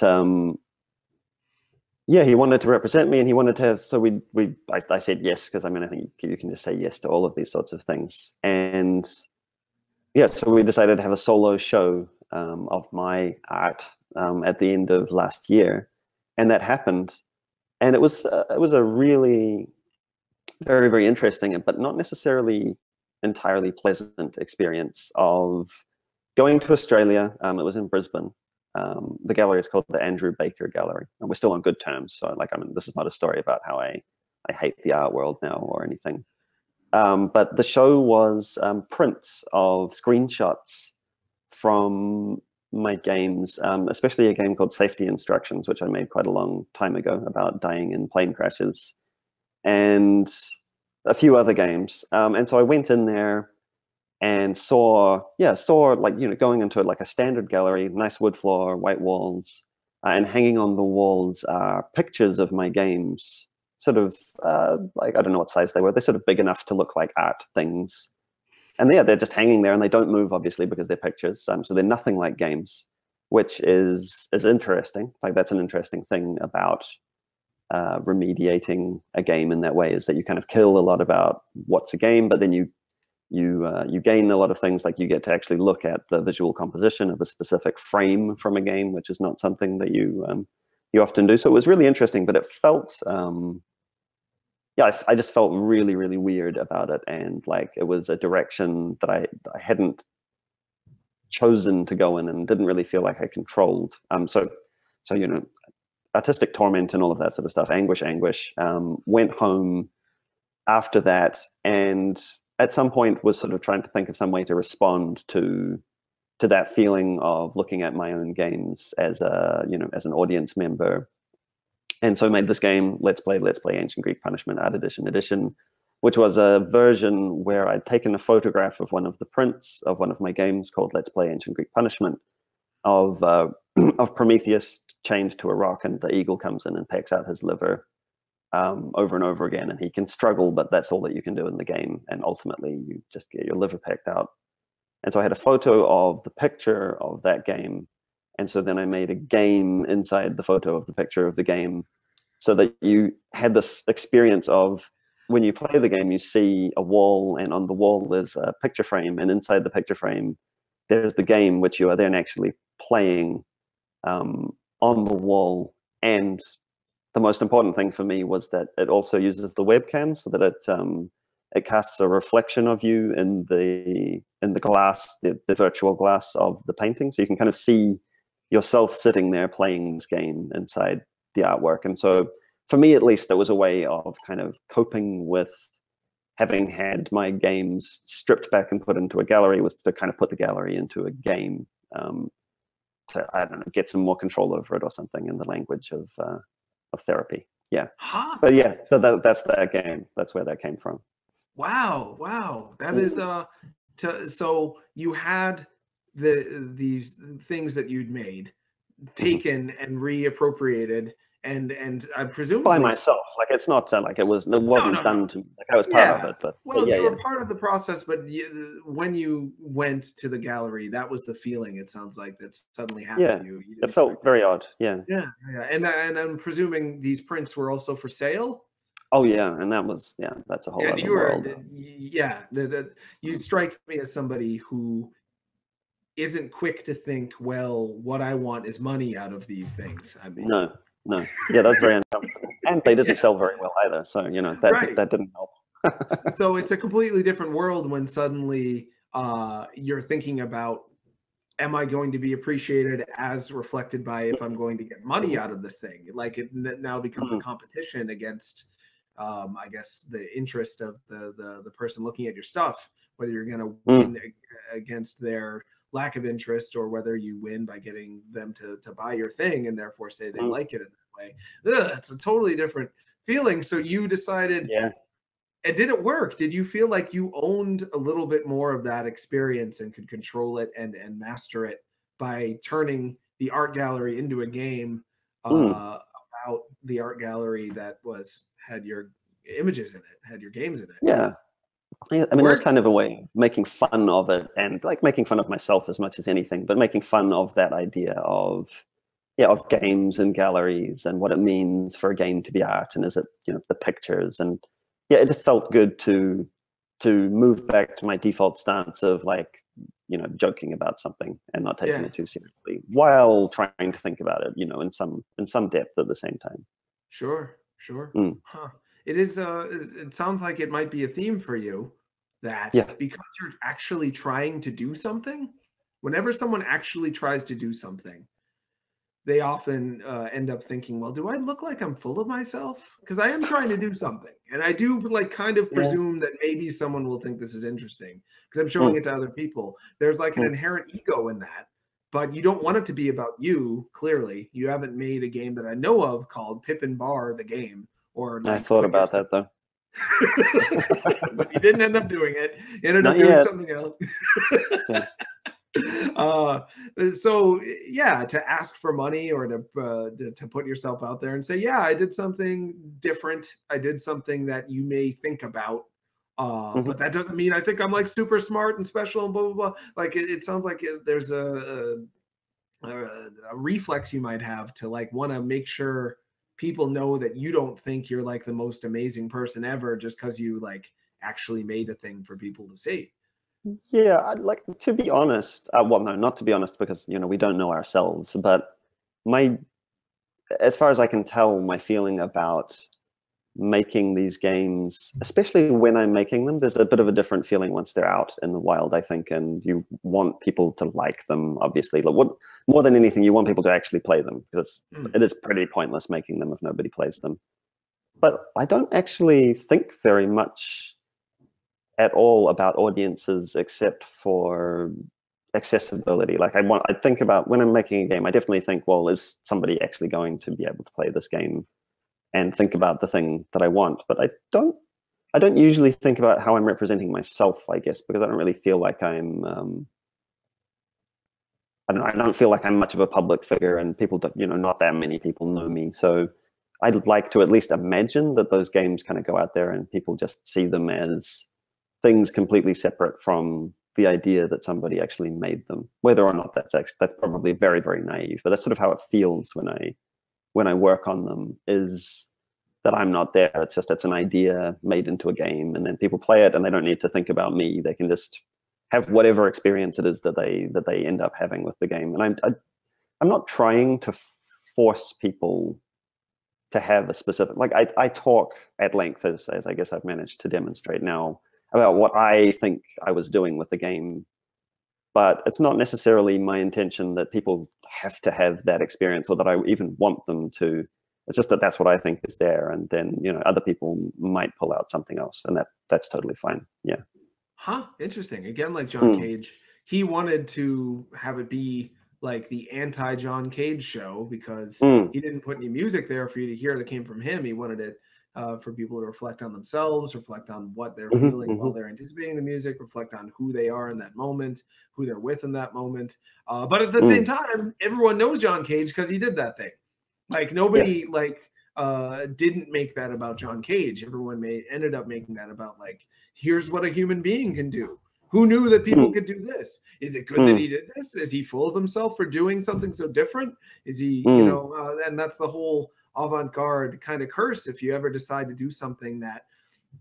yeah, he wanted to represent me, and he wanted to have. So I said yes, because I mean, I think you can just say yes to all of these sorts of things. And yeah, so we decided to have a solo show of my art at the end of last year, and that happened. And it was a really very, very interesting, but not necessarily entirely pleasant experience of going to Australia. It was in Brisbane. The gallery is called the Andrew Baker Gallery, and we're still on good terms. So, like, I mean, this is not a story about how I hate the art world now or anything. But the show was prints of screenshots from my games, especially a game called Safety Instructions, which I made quite a long time ago about dying in plane crashes, and a few other games. And so I went in there and saw like, going into like a standard gallery, nice wood floor, white walls, and hanging on the walls are pictures of my games, sort of like, I don't know what size they were. They're sort of big enough to look like art things. And yeah, they're just hanging there, and they don't move, obviously, because they're pictures. So they're nothing like games, which is interesting. Like, that's an interesting thing about remediating a game in that way, is that you kind of kill a lot about what's a game, but then you gain a lot of things. Like, you get to actually look at the visual composition of a specific frame from a game, which is not something that you often do. So it was really interesting, but it felt I just felt really, really weird about it, and like it was a direction that I hadn't chosen to go in, and didn't really feel like I controlled. So artistic torment and all of that sort of stuff, anguish. Went home after that, and at some point was sort of trying to think of some way to respond to that feeling of looking at my own games as as an audience member. And so I made this game, Let's Play Ancient Greek Punishment Art Edition, which was a version where I'd taken a photograph of one of the prints of one of my games called Let's Play Ancient Greek Punishment of Prometheus chained to a rock, and the eagle comes in and pecks out his liver over and over again, and he can struggle, but that's all that you can do in the game, and ultimately you just get your liver pecked out. And so I had a photo of the picture of that game, and so then I made a game inside the photo of the picture of the game, so that you had this experience of, when you play the game, you see a wall, and on the wall there's a picture frame, and inside the picture frame there's the game, which you are then actually playing on the wall. And the most important thing for me was that it also uses the webcam, so that it casts a reflection of you in the glass, the virtual glass of the painting, so you can kind of see yourself sitting there playing this game inside the artwork. And so for me, at least, there was a way of kind of coping with having had my games stripped back and put into a gallery, was to kind of put the gallery into a game, to, I don't know, get some more control over it or something, in the language of therapy. Yeah. Huh. But yeah, so that's that game. That's where that came from. Wow. That is so you had these things that you'd made taken and reappropriated and I presume by myself. Like it's not like it wasn't no. done to me. Like I was part of it, but Well, yeah, you yeah. were part of the process, but when you went to the gallery, that was the feeling. It sounds like that suddenly happened Yeah, to you. You it didn't felt expect very odd. Yeah. it. Yeah. And I'm presuming these prints were also for sale. Oh yeah, and that's a whole And other you were, world. yeah. You strike me as somebody who isn't quick to think, well, what I want is money out of these things. I mean, No, no. Yeah, that's very uncomfortable. And they didn't yeah, sell very well either. So, that right. that didn't help. So it's a completely different world when suddenly you're thinking about, am I going to be appreciated as reflected by if I'm going to get money out of this thing? Like it now becomes a Mm, competition against, I guess, the interest of the person looking at your stuff, whether you're going to mm, win against their lack of interest or whether you win by getting them to buy your thing and therefore say they mm. like it in that way. It's a totally different feeling. So you decided, Yeah. and did it work? Did you feel like you owned a little bit more of that experience and could control it and master it by turning the art gallery into a game Mm, about the art gallery that had your images in it, had your games in it? yeah. Yeah, I mean, it was Worked? kind of a way of making fun of it and like making fun of myself as much as anything, but making fun of that idea of, yeah, of games and galleries and what it means for a game to be art and is it, the pictures and yeah, it just felt good to move back to my default stance of like, joking about something and not taking Yeah, it too seriously while trying to think about it, in some depth at the same time. sure. Mm, Huh. It is it sounds like it might be a theme for you that yeah. because you're actually trying to do something, whenever someone actually tries to do something, they often end up thinking, well, do I look like I'm full of myself? Because I am trying to do something. And I do like kind of Yeah. presume that maybe someone will think this is interesting because I'm showing Mm, it to other people. There's like an mm. inherent ego in that, but you don't want it to be about you, clearly. You haven't made a game that I know of called Pippin Barr, the game, or I like thought put about yourself. that though. But you didn't end up doing it. You ended up Not doing yet. something else. Yeah. uh, so yeah, to ask for money or to put yourself out there and say, yeah, I did something different. I did something that you may think about. Hmm. But that doesn't mean I think I'm like super smart and special and blah blah blah. Like it sounds like there's a reflex you might have to like want to make sure people know that you don't think you're like the most amazing person ever just because you like actually made a thing for people to see. Yeah, like to be honest, well, no, not to be honest, because we don't know ourselves. But my, as far as I can tell, my feeling about making these games, especially when I'm making them, there's a bit of a different feeling once they're out in the wild, I think, and you want people to like them, obviously. Like what more than anything, you want people to actually play them because Hmm. it is pretty pointless making them if nobody plays them. But I don't actually think very much at all about audiences except for accessibility. Like I think about when I'm making a game, I definitely think, well, is somebody actually going to be able to play this game and think about the thing that I want? But I don't usually think about how I'm representing myself, I guess, because I don't really feel like I don't feel like I'm much of a public figure and people don't, not that many people know me. So I'd like to at least imagine that those games kind of go out there and people just see them as things completely separate from the idea that somebody actually made them. Whether or not that's probably very, very naive, but that's sort of how it feels when I work on them, is that I'm not there. It's an idea made into a game, and then people play it, and they don't need to think about me. They can just have whatever experience it is that they end up having with the game. And I'm not trying to force people to have a specific, like I talk at length, as I guess I've managed to demonstrate now, about what I think I was doing with the game, but it's not necessarily my intention that people have to have that experience or that I even want them to. It's just that that's what I think is there, and then other people might pull out something else, and that's totally fine. Yeah. Huh, interesting. Again, like John Mm, Cage, he wanted to have it be like the anti-John Cage show because mm, he didn't put any music there for you to hear that came from him. He wanted it for people to reflect on themselves, reflect on what they're hmm, feeling hmm. while they're anticipating the music, reflect on who they are in that moment, who they're with in that moment. But at the same Mm, time, everyone knows John Cage because he did that thing. Like nobody didn't make that about John Cage. Everyone ended up making that about like, here's what a human being can do. Who knew that people could do this? Is it good that he did this? Is he full of himself for doing something so different? Is he, and that's the whole avant-garde kind of curse. If you ever decide to do something that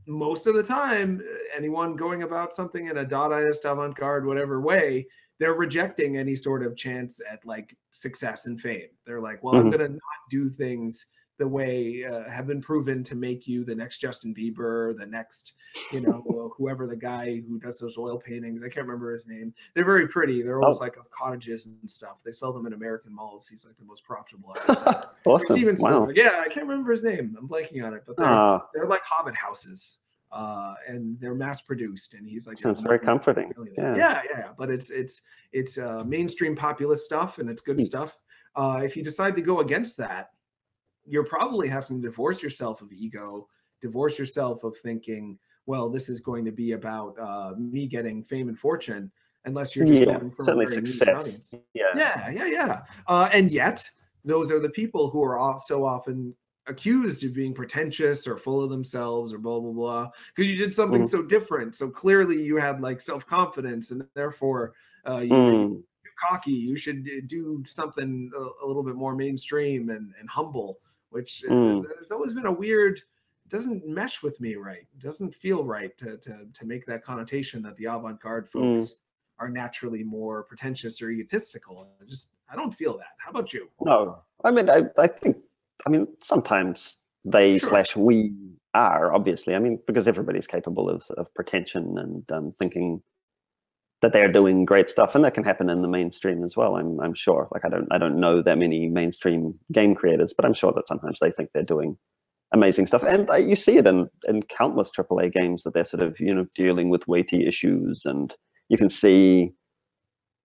most of the time, anyone going about something in a Dadaist, avant-garde, whatever way, they're rejecting any sort of chance at like success and fame. They're like, well, I'm going to not do things the way have been proven to make you the next Justin Bieber, the next, whoever the guy who does those oil paintings. I can't remember his name. They're very pretty. They're always like of cottages and stuff. They sell them in American malls. He's like the most profitable artist. Awesome. Steven Wow. Spielberg. Yeah, I can't remember his name. I'm blanking on it. But they're like hobbit houses. And they're mass produced, and he's like, sounds very comforting. Yeah. But it's mainstream populist stuff, and it's good stuff. If you decide to go against that, you're probably having to divorce yourself of ego, divorce yourself of thinking, well, this is going to be about me getting fame and fortune, unless you're just going for a very niche audience. Yeah. And yet, those are the people who are so often accused of being pretentious or full of themselves or blah blah blah because you did something so different. So clearly you had like self-confidence, and therefore you're too cocky. You should do something a little bit more mainstream and humble, which there's always been a weird, it doesn't mesh with me right. It doesn't feel right to make that connotation that the avant-garde folks are naturally more pretentious or egotistical. I don't feel that. How about you? No, I mean, I think, sometimes they / we are, obviously. I mean, because everybody's capable of pretension and thinking that they're doing great stuff, and that can happen in the mainstream as well. I'm sure. Like I don't know that many mainstream game creators, but I'm sure that sometimes they think they're doing amazing stuff, and you see it in countless AAA games that they're sort of dealing with weighty issues, and you can see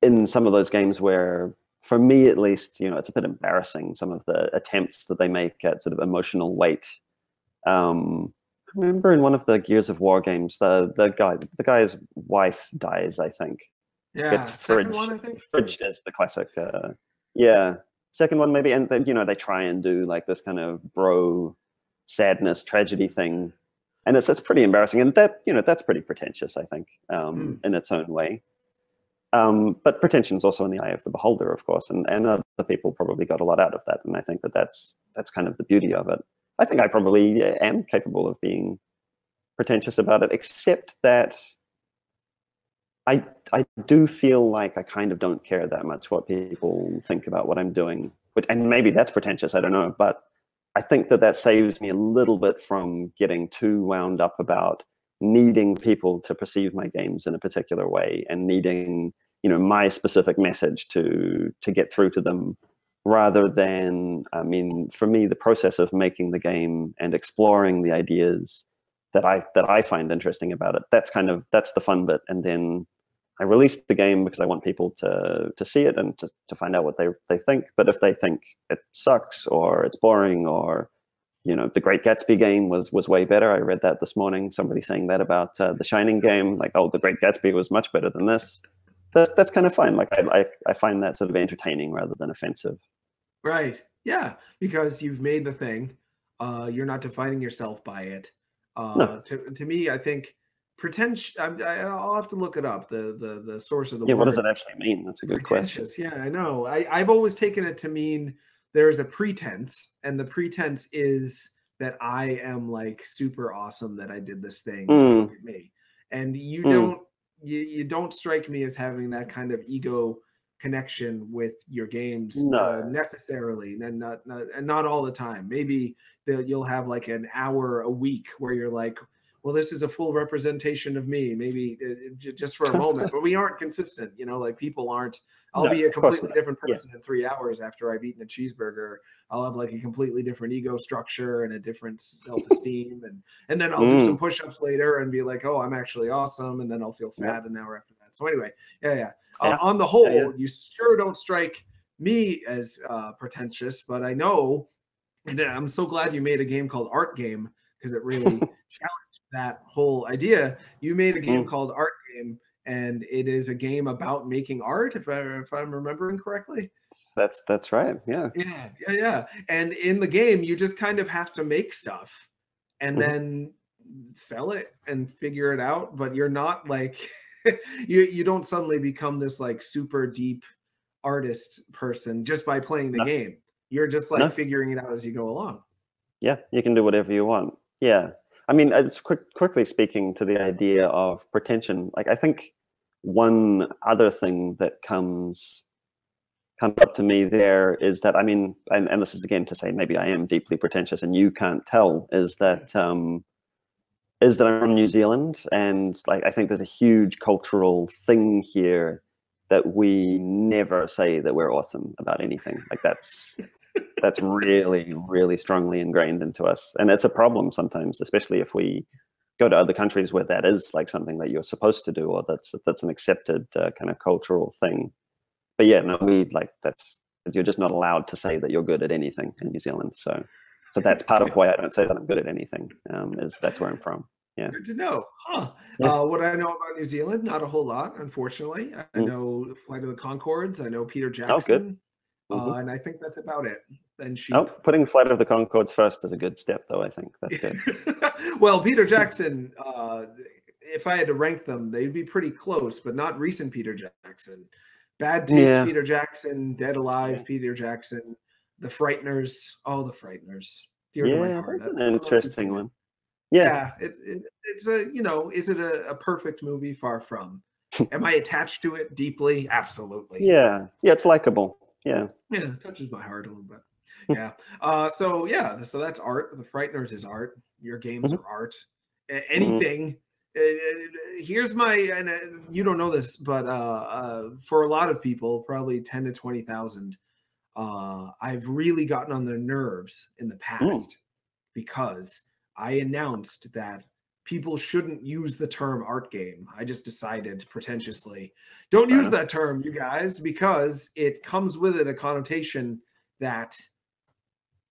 in some of those games where, for me at least, it's a bit embarrassing, some of the attempts that they make at sort of emotional weight. I remember in one of the Gears of War games, the guy's wife dies, I think. Yeah, second one, I think. Fridged is the classic. Second one maybe, and then they try and do like this kind of bro sadness tragedy thing, and it's pretty embarrassing, and that's pretty pretentious, I think, in its own way. But pretension is also in the eye of the beholder, of course, and other people probably got a lot out of that, and I think that's kind of the beauty of it. I think I probably am capable of being pretentious about it, except that I do feel like I kind of don't care that much what people think about what I'm doing, and maybe that's pretentious, I don't know, but I think that saves me a little bit from getting too wound up about needing people to perceive my games in a particular way and needing my specific message to get through to them, rather than, for me, the process of making the game and exploring the ideas that I find interesting about it, that's the fun bit. And then I release the game because I want people to see it and to find out what they think. But if they think it sucks or it's boring, or the Great Gatsby game was way better. I read that this morning, somebody saying that about the Shining game, like, oh, the Great Gatsby was much better than this. That's kind of fine. Like I find that sort of entertaining rather than offensive. Right. Yeah, because you've made the thing. You're not defining yourself by it. No. To me, I think pretension. I'll have to look it up. The source of the word. What does it actually mean? That's a good question. Yeah, I know. I've always taken it to mean there's a pretense, and the pretense is that I am like super awesome that I did this thing. Look at me. And you don't strike me as having that kind of ego connection with your games necessarily, and not all the time. Maybe you'll have like an hour a week where you're like, well, this is a full representation of me, maybe just for a moment, but we aren't consistent, like people aren't. I'll be a completely different person in 3 hours after I've eaten a cheeseburger. I'll have like a completely different ego structure and a different self-esteem, and then I'll do some push-ups later and be like, oh, I'm actually awesome, and then I'll feel fat an hour after that. So anyway, on the whole, you sure don't strike me as pretentious, but I know, and I'm so glad you made a game called Art Game, because it really challenged that whole idea. You made a game called Art Game, and it is a game about making art, if I'm remembering correctly. That's right. Yeah. Yeah. And in the game, you just kind of have to make stuff and then sell it and figure it out. But you're not like you don't suddenly become this like super deep artist person just by playing the No. game. You're just No. like figuring it out as you go along. Yeah, you can do whatever you want. Yeah. I mean, it's quickly speaking to the idea of pretension. Like, I think one other thing that comes up to me there is that, I mean, and this is again to say maybe I am deeply pretentious and you can't tell, is that I'm from New Zealand, and like I think there's a huge cultural thing here that we never say that we're awesome about anything. Like that's really, really strongly ingrained into us. And it's a problem sometimes, especially if we go to other countries where that is like something that you're supposed to do, or that's an accepted kind of cultural thing. But yeah, no, you're just not allowed to say that you're good at anything in New Zealand. So that's part of why I don't say that I'm good at anything, is that's where I'm from. Yeah. Good to know. Huh. Yeah. What I know about New Zealand, not a whole lot, unfortunately. I know Flight of the Conchords. I know Peter Jackson. Oh, good. And I think that's about it. And sheep. Oh, putting Flight of the Conchords first is a good step, though, I think. That's good. Well, Peter Jackson, if I had to rank them, they'd be pretty close, but not recent Peter Jackson. Bad Taste Peter Jackson, Dead Alive Peter Jackson, The Frighteners. Oh, The Frighteners. Dear to my heart. That's an interesting one. Yeah. It's a, is it a perfect movie? Far from. Am I attached to it deeply? Absolutely. Yeah, it's likable. Yeah. Yeah, it touches my heart a little bit. Yeah. So that's art. The Frighteners is art. Your games are art. Anything. Here's my, and you don't know this, but for a lot of people, probably 10 to 20,000, I've really gotten on their nerves in the past because I announced that people shouldn't use the term art game. I just decided pretentiously, don't use that term, you guys, because it comes with it a connotation that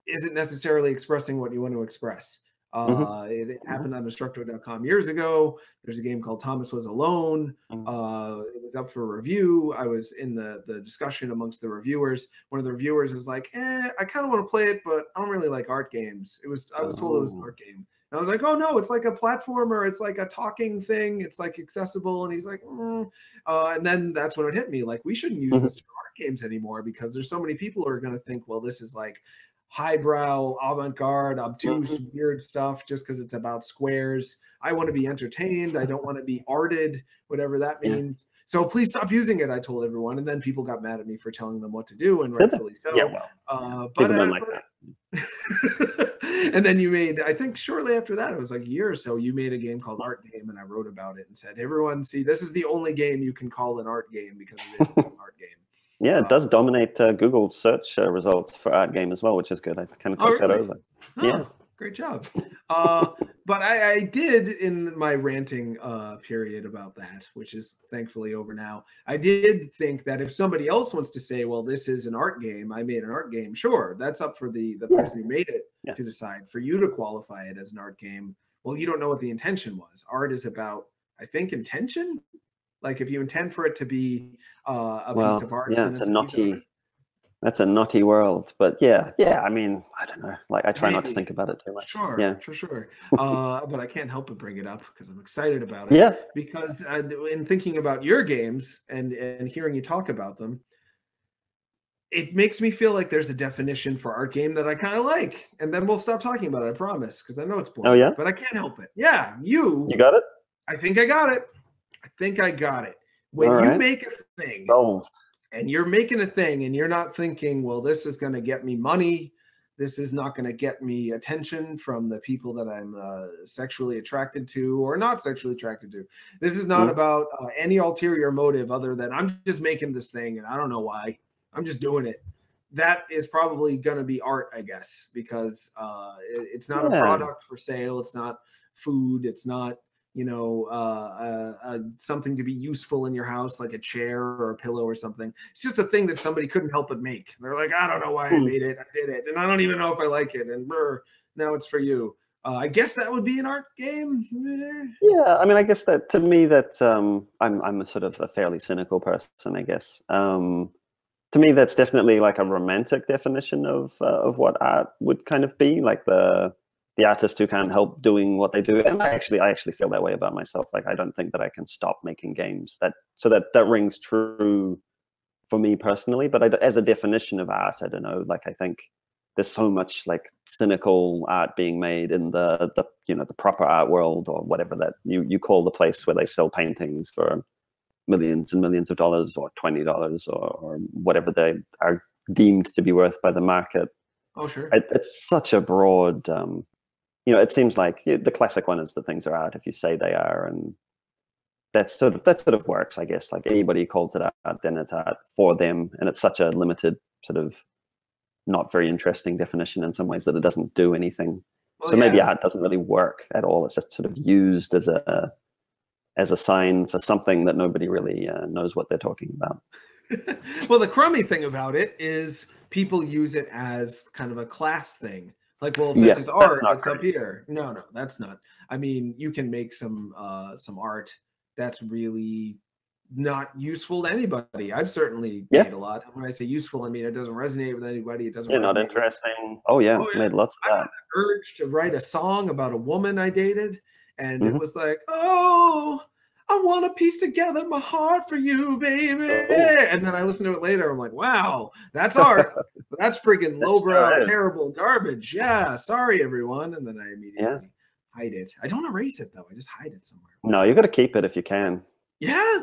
isn't necessarily expressing what you want to express. It happened on Destructo.com years ago. There's a game called Thomas Was Alone. It was up for review. I was in the discussion amongst the reviewers. One of the reviewers is like, I kind of want to play it, but I don't really like art games. I was told it was an art game. And I was like, oh no, it's like a platformer. It's like a talking thing. It's like accessible. And he's like, and then that's when it hit me. Like, we shouldn't use this for art games anymore because there's so many people who are going to think, well, this is like highbrow, avant-garde, obtuse, weird stuff just because it's about squares. I want to be entertained. I don't want to be arted, whatever that means. So please stop using it, I told everyone. And then people got mad at me for telling them what to do, and rightfully so. Yeah, well, but people don't like that. And then you made, I think shortly after that, it was like a year or so, you made a game called Art Game, and I wrote about it and said, everyone, see, this is the only game you can call an art game because it is an art game. Yeah, it does dominate Google's search results for art game as well, which is good. I kind of took that over. Yeah, great job. But I did, in my ranting period about that, which is thankfully over now, I did think that if somebody else wants to say, well, this is an art game, I made an art game, sure, that's up for the person who made it to decide. For you to qualify it as an art game, well, you don't know what the intention was. Art is about, I think, intention. Like, if you intend for it to be a piece of art, yeah, that's a naughty world. But yeah, I mean, I don't know. Like, I try not to think about it too much. Sure, yeah, for sure. But I can't help but bring it up because I'm excited about it. Yeah. Because in thinking about your games and hearing you talk about them, it makes me feel like there's a definition for art game that I kind of like. And then we'll stop talking about it, I promise, because I know it's boring. Oh, yeah? But I can't help it. Yeah, you got it? I think I got it. When you make a thing, and you're making a thing, and you're not thinking, well, this is going to get me money, this is not going to get me attention from the people that I'm sexually attracted to or not sexually attracted to. This is not about any ulterior motive other than I'm just making this thing, and I don't know why. I'm just doing it. That is probably going to be art, I guess, because it's not a product for sale. It's not food. It's not, something to be useful in your house, like a chair or a pillow or something. It's just a thing that somebody couldn't help but make. They're like, I don't know why I made it. I did it. And I don't even know if I like it. And now it's for you. I guess that would be an art game. Yeah, I mean, I guess that to me that I'm a sort of a fairly cynical person, I guess. to me, that's definitely like a romantic definition of what art would kind of be, like the artist who can't help doing what they do. And I actually feel that way about myself. Like I don't think that I can stop making games. That rings true for me personally. But as a definition of art, I don't know. Like I think there's so much like cynical art being made in the the proper art world, or whatever that you call the place where they sell paintings for millions and millions of dollars, or $20, or whatever they are deemed to be worth by the market. Oh, sure. It's such a broad, it seems like the classic one is that things are art if you say they are, and that sort of works, I guess. Like anybody calls it art, then it's art for them, and it's such a limited sort of not very interesting definition in some ways that it doesn't do anything. Well, So maybe yeah. art doesn't really work at all. It's just sort of used as a sign for something that nobody really knows what they're talking about. Well, the crummy thing about it is people use it as kind of a class thing. Like, well, if Yeah, this is that's art, not it's great. up here. No, no, that's not. I mean, you can make some art that's really not useful to anybody. I've certainly Yeah, made a lot. When I say useful, I mean it doesn't resonate with anybody. It doesn't yeah, not resonate with. interesting. Oh yeah, Oh yeah, made lots I of had the urge to write a song about a woman I dated, and that. it was like, oh, I want to piece together my heart for you, baby. Oh, And then I listened to it later. I'm like, wow, that's art, but that's friggin' it lowbrow, sure is. terrible garbage. Yeah, sorry everyone. And then I Yeah. immediately hide it. I don't erase it though. I just hide it somewhere. No, you got to keep it if you can. Yeah,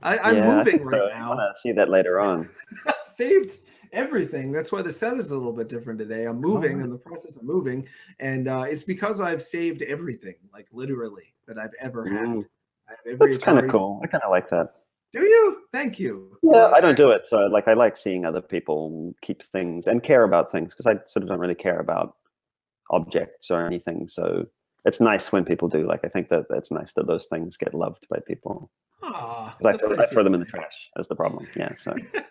I'm Yeah, I moving think so. right You want now. to see that later on. I've saved everything. That's why the set is a little bit different today. I'm All moving right. in the process of moving, and it's because I've saved everything, like literally, that I've ever had. Mm, I have every that's kind of Atari. cool. I kind of like that. Do you? Thank you. Yeah, Well, I don't do it, so like I like seeing other people keep things and care about things, because I sort of don't really care about objects or anything. So it's nice when people do. Like I think that it's nice that those things get loved by people. Because that's I nice throw of them you. in the trash as the problem. Yeah, so it's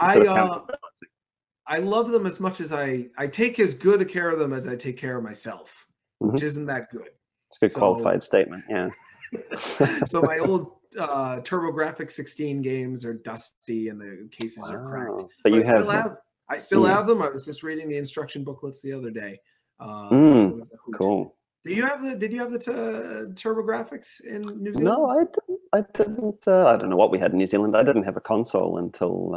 I sort of uh, counterbalancing. I love them as much as I take as good a care of them as I take care of myself, which Hmm. isn't that good. It's a good So qualified statement. Yeah. so my old TurboGrafx 16 games are dusty and the cases are cracked. Wow. But But you have I still yeah. have them. I was just reading the instruction booklets the other day. It Mm, was a hoot. cool. Did you have the TurboGrafx in New No, Zealand? I didn't. I didn't. I don't know what we had in New Zealand. I didn't have a console until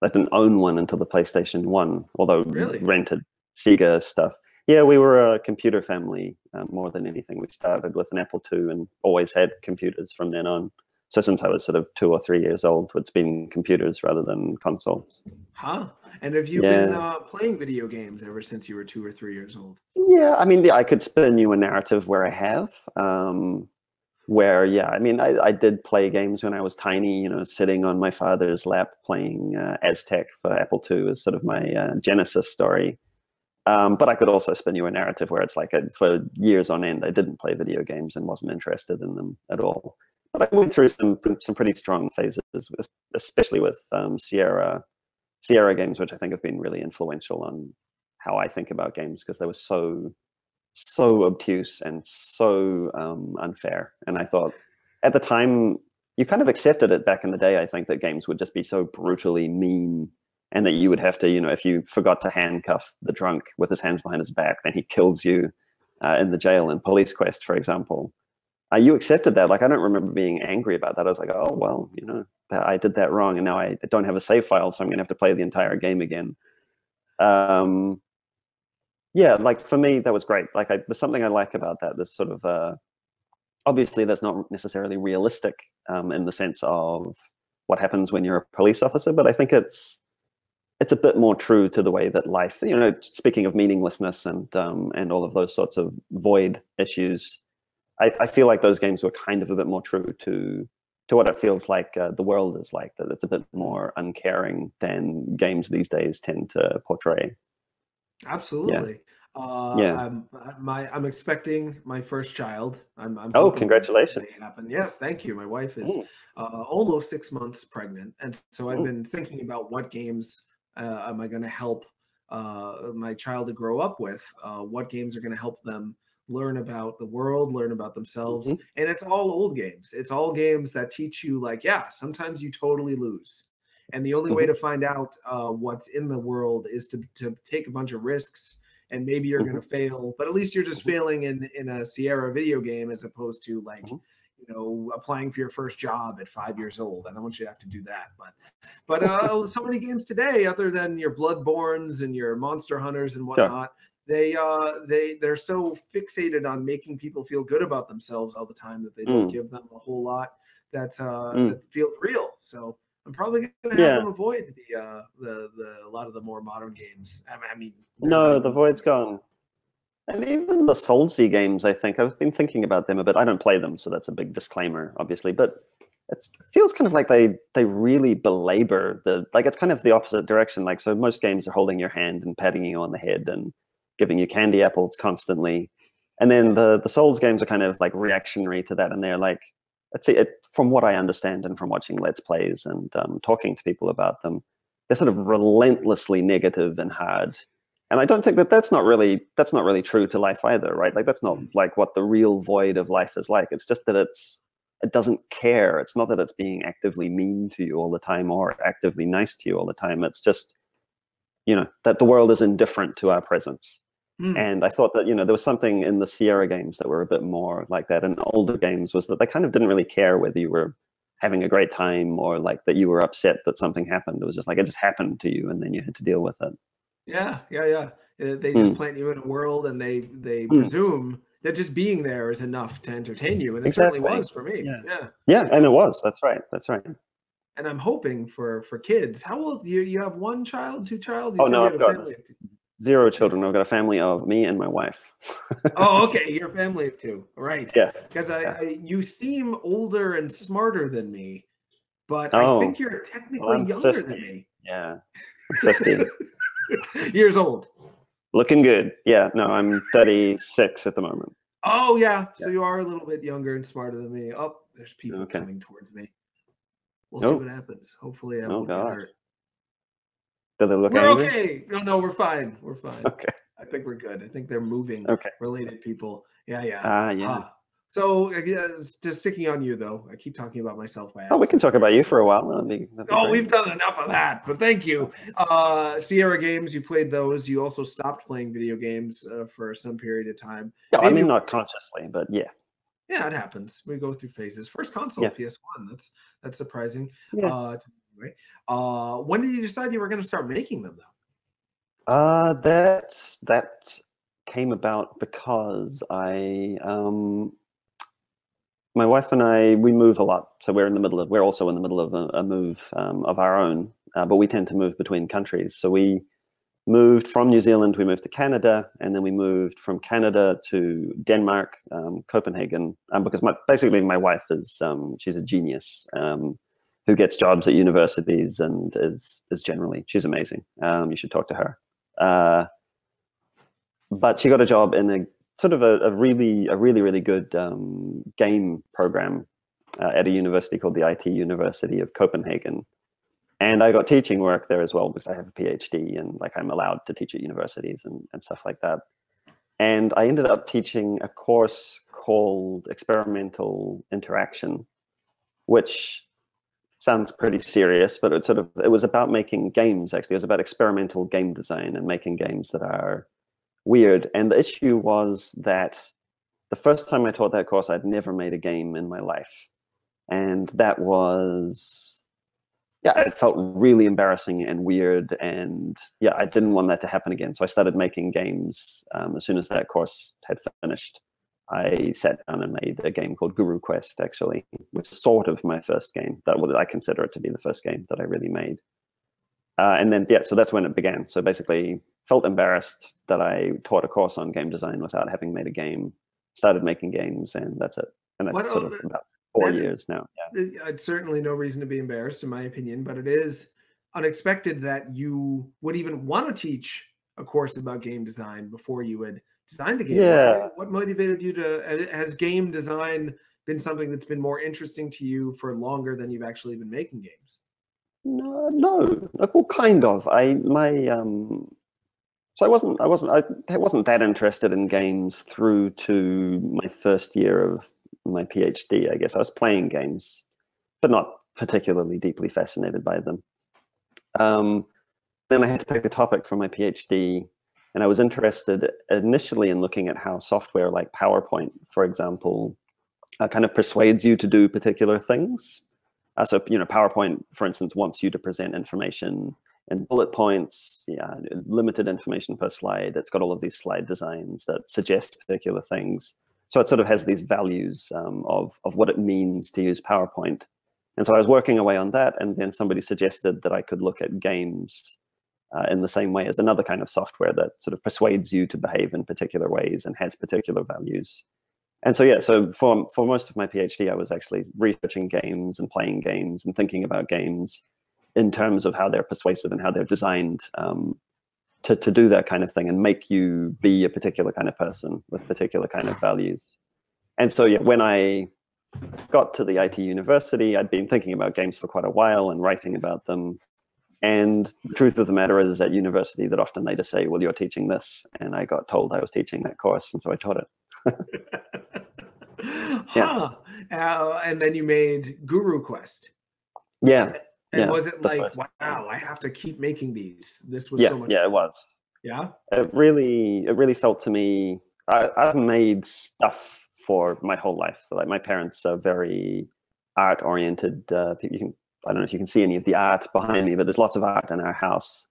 I didn't own one until the PlayStation 1, although Really? rented Sega stuff. Yeah, we were a computer family more than anything. We started with an Apple II and always had computers from then on. So since I was sort of 2 or 3 years old, it's been computers rather than consoles. Huh? And have you been Yeah. playing video games ever since you were 2 or 3 years old? Yeah, I mean, yeah, I could spin you a narrative where I have. Where, yeah, I mean, I did play games when I was tiny, sitting on my father's lap playing Aztec for Apple II is sort of my Genesis story. But I could also spin you a narrative where it's like for years on end, I didn't play video games and wasn't interested in them at all. But I went through some pretty strong phases, especially with Sierra games, which I think have been really influential on how I think about games, because they were so obtuse and so unfair. And I thought at the time, you kind of accepted it back in the day. I think that games would just be so brutally mean, and that you would have to, if you forgot to handcuff the drunk with his hands behind his back, then he kills you in the jail in Police Quest, for example. You accepted that. Like, I don't remember being angry about that. I was like, oh, well, I did that wrong, and now I don't have a save file, so I'm going to have to play the entire game again. Um, yeah, like for me, that was great. Like, there's something I like about that. This sort of obviously that's not necessarily realistic in the sense of what happens when you're a police officer, but I think it's a bit more true to the way that life. Speaking of meaninglessness and all of those sorts of void issues, I feel like those games were kind of a bit more true to what it feels like the world is like. That it's a bit more uncaring than games these days tend to portray. Yeah, Absolutely. yeah. I'm expecting my first child. I'm Oh, hoping that congratulations. may happen. Yes, thank you. My wife is Mm, almost 6 months pregnant, and so I've mm, been thinking about what games am I going to help my child to grow up with. What games are going to help them learn about the world, learn about themselves, mhm. and it's all old games. It's all games that teach you, like, yeah, sometimes you totally lose, And the only way to find out what's in the world is to take a bunch of risks, and maybe you're going to fail, but at least you're just failing in a Sierra video game as opposed to like, applying for your first job at 5 years old. I don't want you to have to do that, but so many games today, other than your Bloodborns and your Monster Hunters and whatnot, they're so fixated on making people feel good about themselves all the time that they don't give them a whole lot that feels real. So I'm probably going to have them avoid a lot of the more modern games. I mean, no, the void's gone. And even the Soulsy games, I think, I've been thinking about them a bit. I don't play them, so that's a big disclaimer, obviously. But it feels kind of like they really belabor it's kind of the opposite direction. Like, so most games are holding your hand and patting you on the head and giving you candy apples constantly. And then the Souls games are kind of like reactionary to that. And they're like, from what I understand and from watching Let's Plays and talking to people about them, they're sort of relentlessly negative and hard. And I don't think that's not really true to life either, right? Like, that's not like what the real void of life is like. It's just that it doesn't care. It's not that it's being actively mean to you all the time or actively nice to you all the time. It's just, that the world is indifferent to our presence. And I thought that, there was something in the Sierra games that were a bit more like that. And older games was that they kind of didn't really care whether you were having a great time or like that you were upset that something happened. It was just like, it just happened to you and then you had to deal with it. Yeah. They just plant you in a world, and they presume that just being there is enough to entertain you, and it certainly was for me. Yeah, and it was. That's right. And I'm hoping for kids. How old? You have one child, two child? No, I've got 0 children. I've got a family of me and my wife. Oh, okay. You're a family of 2, right? Yeah. Because you seem older and smarter than me, but I think you're technically younger 50. than me. Yeah, I'm 50. Years old. Looking good. Yeah, no, I'm 36 at the moment. Oh, yeah. So you are a little bit younger and smarter than me. Oh, there's people coming towards me. We'll see what happens. Hopefully I won't get hurt. Do they look angry? We're okay. No, we're fine. We're fine. Okay. I think we're good. I think they're moving. Okay. Related people. Yeah. Yeah. So, just sticking on you, though. I keep talking about myself by accident. Oh, we can talk about you for a while. That'd be we've done enough of that, but thank you. Sierra games, you played those. You also stopped playing video games for some period of time. Yeah, I mean, not consciously, but yeah. Yeah, it happens. We go through phases. First console, PS1. That's surprising. Yeah. When did you decide you were going to start making them, though? That came about because my wife and I, we move a lot. So we're also in the middle of a move of our own, but we tend to move between countries. So we moved from New Zealand, we moved to Canada, and then we moved from Canada to Denmark, Copenhagen, because basically my wife is, she's a genius who gets jobs at universities and is generally, she's amazing. You should talk to her. But she got a job in a sort of a really good game program at a university called the IT University of Copenhagen. And I got teaching work there as well because I have a PhD and like I'm allowed to teach at universities and stuff like that. And I ended up teaching a course called Experimental Interaction, which sounds pretty serious, but it was about making games, actually. It was about experimental game design and making games that are weird. And the issue was that the first time I taught that course, I'd never made a game in my life. And that was, it felt really embarrassing and weird. And I didn't want that to happen again. So I started making games as soon as that course had finished. I sat down and made a game called Guru Quest, actually, which is sort of my first game. I consider it to be the first game that I really made. And then, so that's when it began. So basically, felt embarrassed that I taught a course on game design without having made a game, started making games, and that's it. And that's sort of about 4 years now. Yeah. It's certainly no reason to be embarrassed, in my opinion, but it is unexpected that you would even want to teach a course about game design before you had designed a game. Yeah. What motivated you has game design been something that's been more interesting to you for longer than you've actually been making games? No. Well, kind of. So I wasn't that interested in games through to my first year of my PhD, I guess. I was playing games, but not particularly deeply fascinated by them. Then I had to pick a topic for my PhD, and I was interested initially in looking at how software like PowerPoint, for example, kind of persuades you to do particular things. So, PowerPoint, for instance, wants you to present information in bullet points, limited information per slide. It's got all of these slide designs that suggest particular things. So it sort of has these values of what it means to use PowerPoint. And so I was working away on that, and then somebody suggested that I could look at games in the same way as another kind of software that sort of persuades you to behave in particular ways and has particular values. And so, so for most of my PhD, I was actually researching games and playing games and thinking about games in terms of how they're persuasive and how they're designed to do that kind of thing and make you be a particular kind of person with particular kind of values. And so, when I got to the IT university, I'd been thinking about games for quite a while and writing about them. And the truth of the matter is at university that often they just say, well, you're teaching this. And I got told I was teaching that course, and so I taught it. Huh. And then you made Guru Quest. Yeah. And was it like, wow, I have to keep making these? This was so much fun. It was. Yeah? It really felt to me, I've made stuff for my whole life. Like my parents are very art-oriented people. I don't know if you can see any of the art behind me, but there's lots of art in our house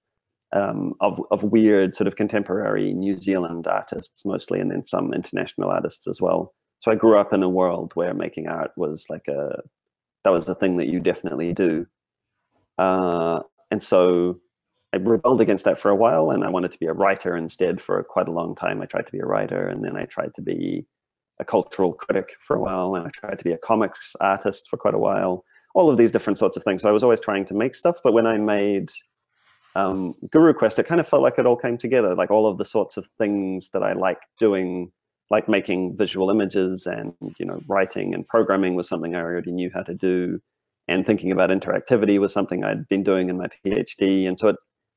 of weird sort of contemporary New Zealand artists mostly, and then some international artists as well. So I grew up in a world where making art was like that was the thing that you definitely do. And so I rebelled against that for a while, and I wanted to be a writer instead for quite a long time. I tried to be a writer, and then I tried to be a cultural critic for a while, and I tried to be a comics artist for quite a while. All of these different sorts of things. So I was always trying to make stuff, but when I made Guru Quest, it kind of felt like it all came together, like all of the sorts of things that I like doing, like making visual images and, writing and programming was something I already knew how to do. And thinking about interactivity was something I'd been doing in my PhD. And so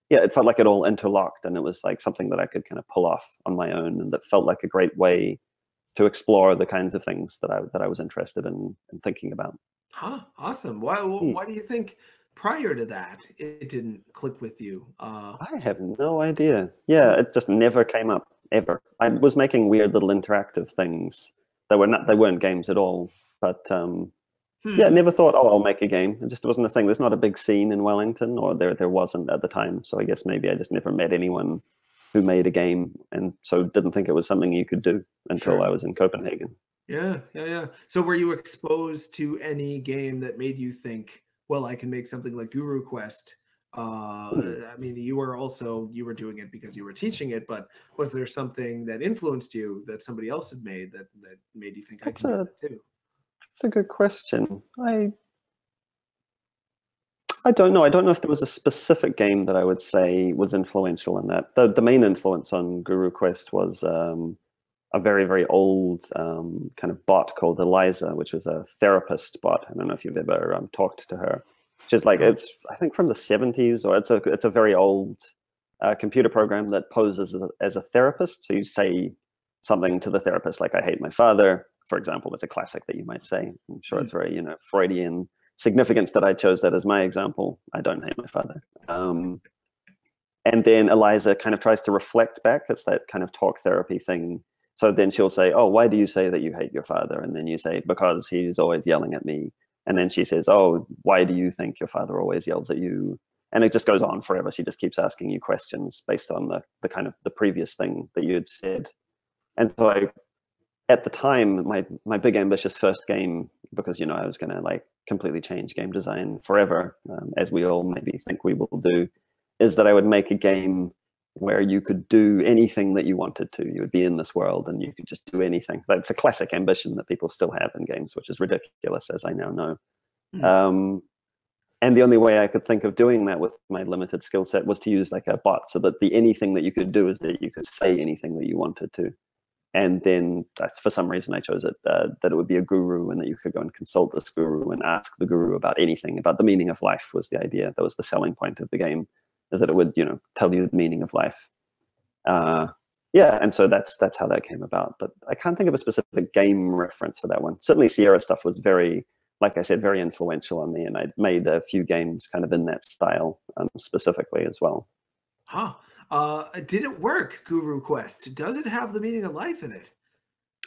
it felt like it all interlocked, and it was like something that I could kind of pull off on my own, and that felt like a great way to explore the kinds of things that I was interested in thinking about. Huh, awesome. Why do you think prior to that it didn't click with you? I have no idea. Yeah, it just never came up ever. I was making weird little interactive things. They weren't games at all, but never thought, oh, I'll make a game. It just wasn't a thing. There's not a big scene in Wellington, or there wasn't at the time. So I guess maybe I just never met anyone who made a game, and so didn't think it was something you could do until I was in Copenhagen. Yeah. So were you exposed to any game that made you think, well, I can make something like Guru Quest? I mean, you were doing it because you were teaching it, but was there something that influenced you that somebody else had made that made you think I can do that too? That's a good question. I don't know. I don't know if there was a specific game that I would say was influential in that. The main influence on Guru Quest was a very, very old kind of bot called Eliza, which was a therapist bot. I don't know if you've ever talked to her. She's like, it's, I think, from the 70s, or it's a very old computer program that poses as a therapist. So you say something to the therapist, like, I hate my father, for example. It's a classic that you might say. I'm sure it's very, Freudian significance that I chose that as my example. I don't hate my father. And then Eliza kind of tries to reflect back. It's that kind of talk therapy thing. So then she'll say, oh, why do you say that you hate your father? And then you say, because he's always yelling at me. And then she says, oh, why do you think your father always yells at you? And it just goes on forever. She just keeps asking you questions based on the kind of the previous thing that you had said. And so at the time, my big ambitious first game, because, I was going to like completely change game design forever, as we all maybe think we will do, is that I would make a game where you could do anything that you wanted to. You would be in this world and you could just do anything. That's a classic ambition that people still have in games, which is ridiculous, as I now know. And the only way I could think of doing that with my limited skill set was to use like a bot, so that the anything that you could do is that you could say anything that you wanted to. And then for some reason I chose it, that it would be a guru, and that you could go and consult this guru and ask the guru about anything, about the meaning of life was the idea. That was the selling point of the game, is that it would, tell you the meaning of life. And so that's how that came about. But I can't think of a specific game reference for that one. Certainly Sierra stuff was very like I said, very influential on me, and I made a few games kind of in that style specifically as well. Huh. Did it work, Guru Quest? Does it have the meaning of life in it?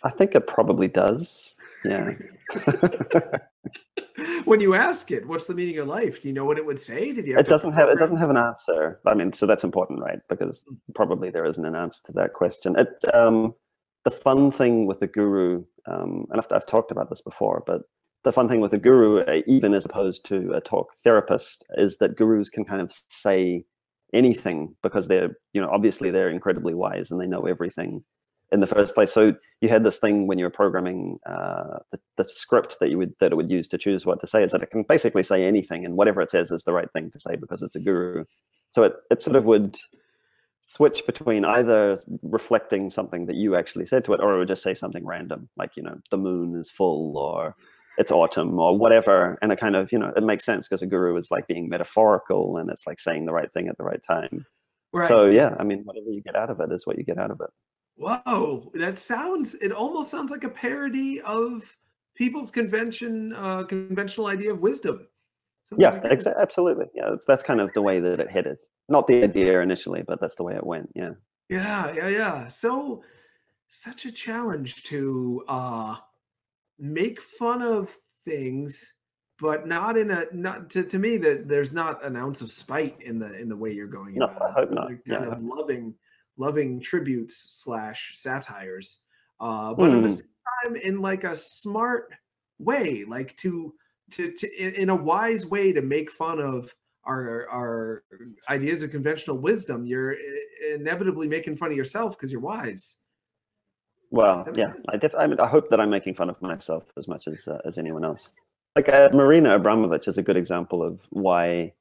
I think it probably does. Yeah. When you ask it, what's the meaning of life? Do you know what it would say? Did you have It doesn't have an program? answer. I mean, so that's important, right? Because probably there isn't an answer to that question. The fun thing with the guru, and I've talked about this before, but the fun thing with the guru, even as opposed to a talk therapist, is that gurus can kind of say anything because they're, obviously they're incredibly wise and they know everything in the first place. So you had this thing when you were programming the script that it would use to choose what to say, is that it can basically say anything, and whatever it says is the right thing to say because it's a guru. So it sort of would switch between either reflecting something that you actually said to it, or it would just say something random, like, the moon is full, or it's autumn, or whatever. And it kind of, it makes sense because a guru is like being metaphorical, and it's like saying the right thing at the right time. Right. So yeah, I mean, whatever you get out of it is what you get out of it. Whoa, it almost sounds like a parody of people's conventional idea of wisdom. Something Yeah, like that. absolutely. Yeah, that's kind of the way that it headed. Not the idea initially, but that's the way it went. Yeah. Yeah. So, such a challenge to make fun of things, but not to me that there's not an ounce of spite in the way you're going No, about I it. hope They're not. like kind Yeah. of loving tributes / satires, but at the Mm. same time in like a smart way, like in a wise way to make fun of our ideas of conventional wisdom. You're inevitably making fun of yourself because you're wise. Does Well, that make yeah. sense? I mean, I hope that I'm making fun of myself as much as anyone else. Like Marina Abramovich is a good example of why.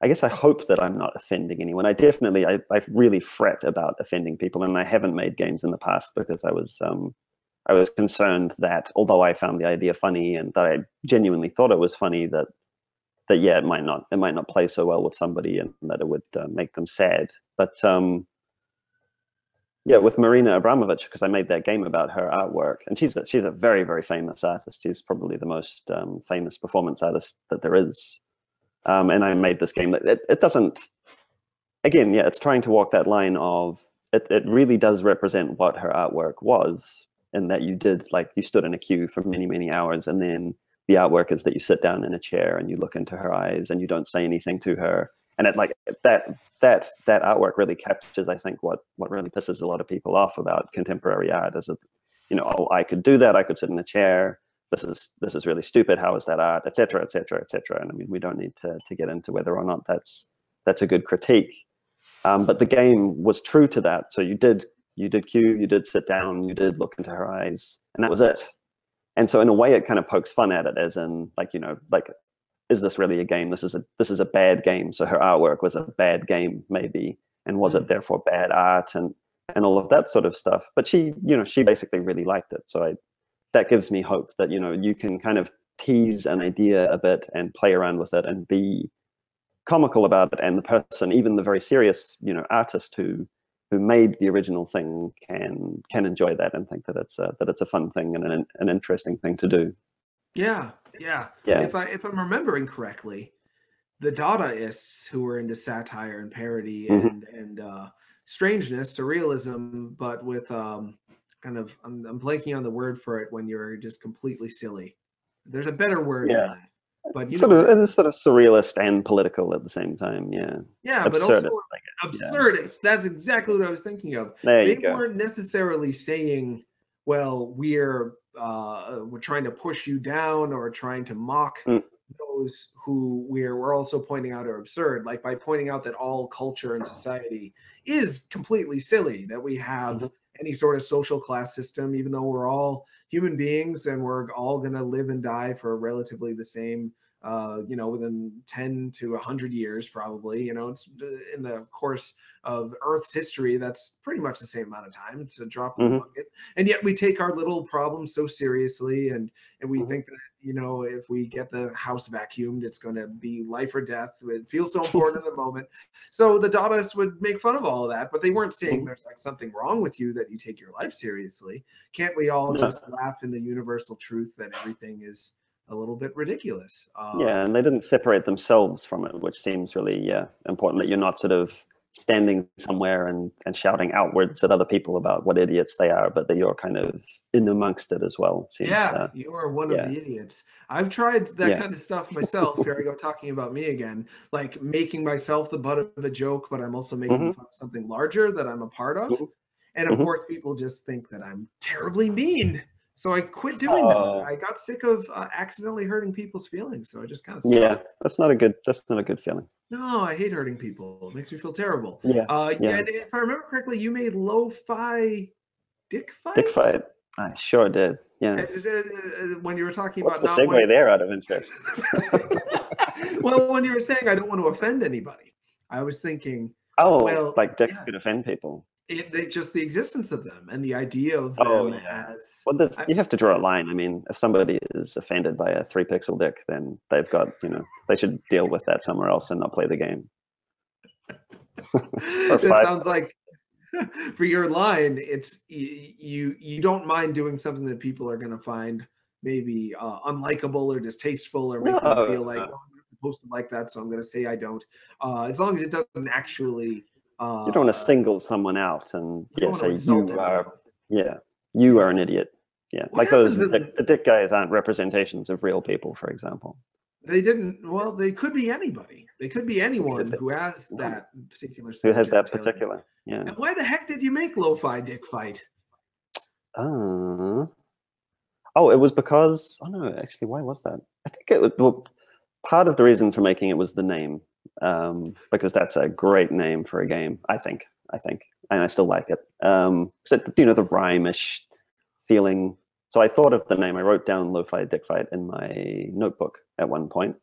I guess I hope that I'm not offending anyone. I really fret about offending people, and I haven't made games in the past because I was concerned that although I found the idea funny and that I genuinely thought it was funny, that yeah, it might not play so well with somebody, and that it would make them sad. But yeah, with Marina Abramovich, because I made that game about her artwork, and she's a very, very famous artist. She's probably the most famous performance artist that there is. And I made this game that it doesn't. Again, yeah, it's trying to walk that line of it really does represent what her artwork was, in that you stood in a queue for many, many hours, and then the artwork is that you sit down in a chair and you look into her eyes and you don't say anything to her. And it like that artwork really captures, I think, what really pisses a lot of people off about contemporary art is that, oh, I could do that, I could sit in a chair. This is really stupid. How is that art, et cetera, et cetera, et cetera. And I mean, we don't need to get into whether or not that's a good critique. But the game was true to that. So you did queue, you did sit down, you did look into her eyes, and that was it. And so in a way, it kind of pokes fun at it, as in like, is this really a game? This is a bad game. So her artwork was a bad game, maybe, and was it therefore bad art, and all of that sort of stuff. But she basically really liked it. So that gives me hope that you can kind of tease an idea a bit and play around with it and be comical about it, and the person, even the very serious artist who made the original thing, can enjoy that and think that it's a fun thing and an interesting thing to do. Yeah. Yeah. If I'm remembering correctly, the Dadaists who were into satire and parody Mhm. and strangeness, surrealism, but with kind of I'm blanking on the word for it when you're just completely silly. There's a better word than Yeah. that, but you know Sort what of, I it mean. is sort of surrealist and political at the same time. Yeah. Yeah, but also Absurdist, I guess. Yeah. absurdist. That's exactly what I was thinking of. There They you go. weren't necessarily saying, "Well, we're trying to push you down or trying to mock Mm. those who we're also pointing out are absurd." Like by pointing out that all culture and society is completely silly, that we have Mhm. any sort of social class system, even though we're all human beings and we're all going to live and die for relatively the same within 10 to 100 years, probably. It's in the course of Earth's history, that's pretty much the same amount of time. It's a drop in the Mhm. bucket. And yet we take our little problems so seriously, and we Mhm. think that, if we get the house vacuumed, it's going to be life or death. It feels so important in the moment. So the Dadaists would make fun of all of that, but they weren't saying Mhm. there's like something wrong with you that you take your life seriously. Can't we all No. just laugh in the universal truth that everything is a little bit ridiculous. Yeah, and they didn't separate themselves from it, which seems really important, that you're not sort of standing somewhere and shouting outwards at other people about what idiots they are, but that you're kind of in amongst it as well. Seems, Yeah, you are one of the idiots. I've tried that kind of stuff myself. Here I go talking about me again, like making myself the butt of a joke, but I'm also making fun of something larger that I'm a part of. And of course, people just think that I'm terribly mean. So I quit doing that. I got sick of accidentally hurting people's feelings. So I just kind of stopped. That's not a good feeling. No, I hate hurting people. It makes me feel terrible. Yeah. And if I remember correctly, you made lo-fi dick fight? Dick fight. I sure did. Yeah. When you were talking What's about the segue there out of interest? Well, when you were saying I don't want to offend anybody, I was thinking, well, like dicks could offend people. Just the existence of them and the idea of them as... Well, you have to draw a line. I mean, if somebody is offended by a 3-pixel dick, then they've got, they should deal with that somewhere else and not play the game. That sounds like, for your line, it's you don't mind doing something that people are going to find maybe unlikable or distasteful or make them feel like, oh, I'm not supposed to like that, so I'm going to say I don't. As long as it doesn't actually... you don't want to single someone out and say you are an idiot. Yeah, like the dick guys aren't representations of real people, for example. They didn't. Well, they could be anybody. They could be anyone who has that particular. Who has that particular? Yeah. And why the heck did you make lo-fi dick fight? Oh, it was because. Oh no, actually, why was that? I think it was. Well, part of the reason for making it was the name. Because that's a great name for a game, I think, and I still like it. So, the rhyme-ish feeling. So I thought of the name. I wrote down Lo-Fi Dick Fight in my notebook at one point,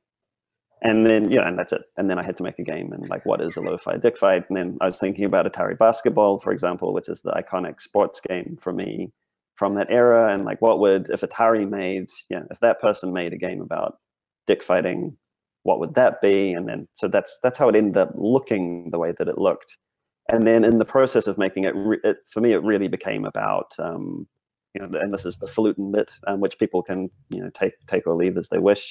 and then and that's it. And then I had to make a game, and like, what is a Lo-Fi Dick Fight? And then I was thinking about Atari Basketball, for example, which is the iconic sports game for me from that era, and like, what would if Atari made, if that person made a game about dick fighting, what would that be? And then, so that's how it ended up looking the way that it looked. And then in the process of making it, for me, it really became about, and this is the falutin bit, which people can, take or leave as they wish,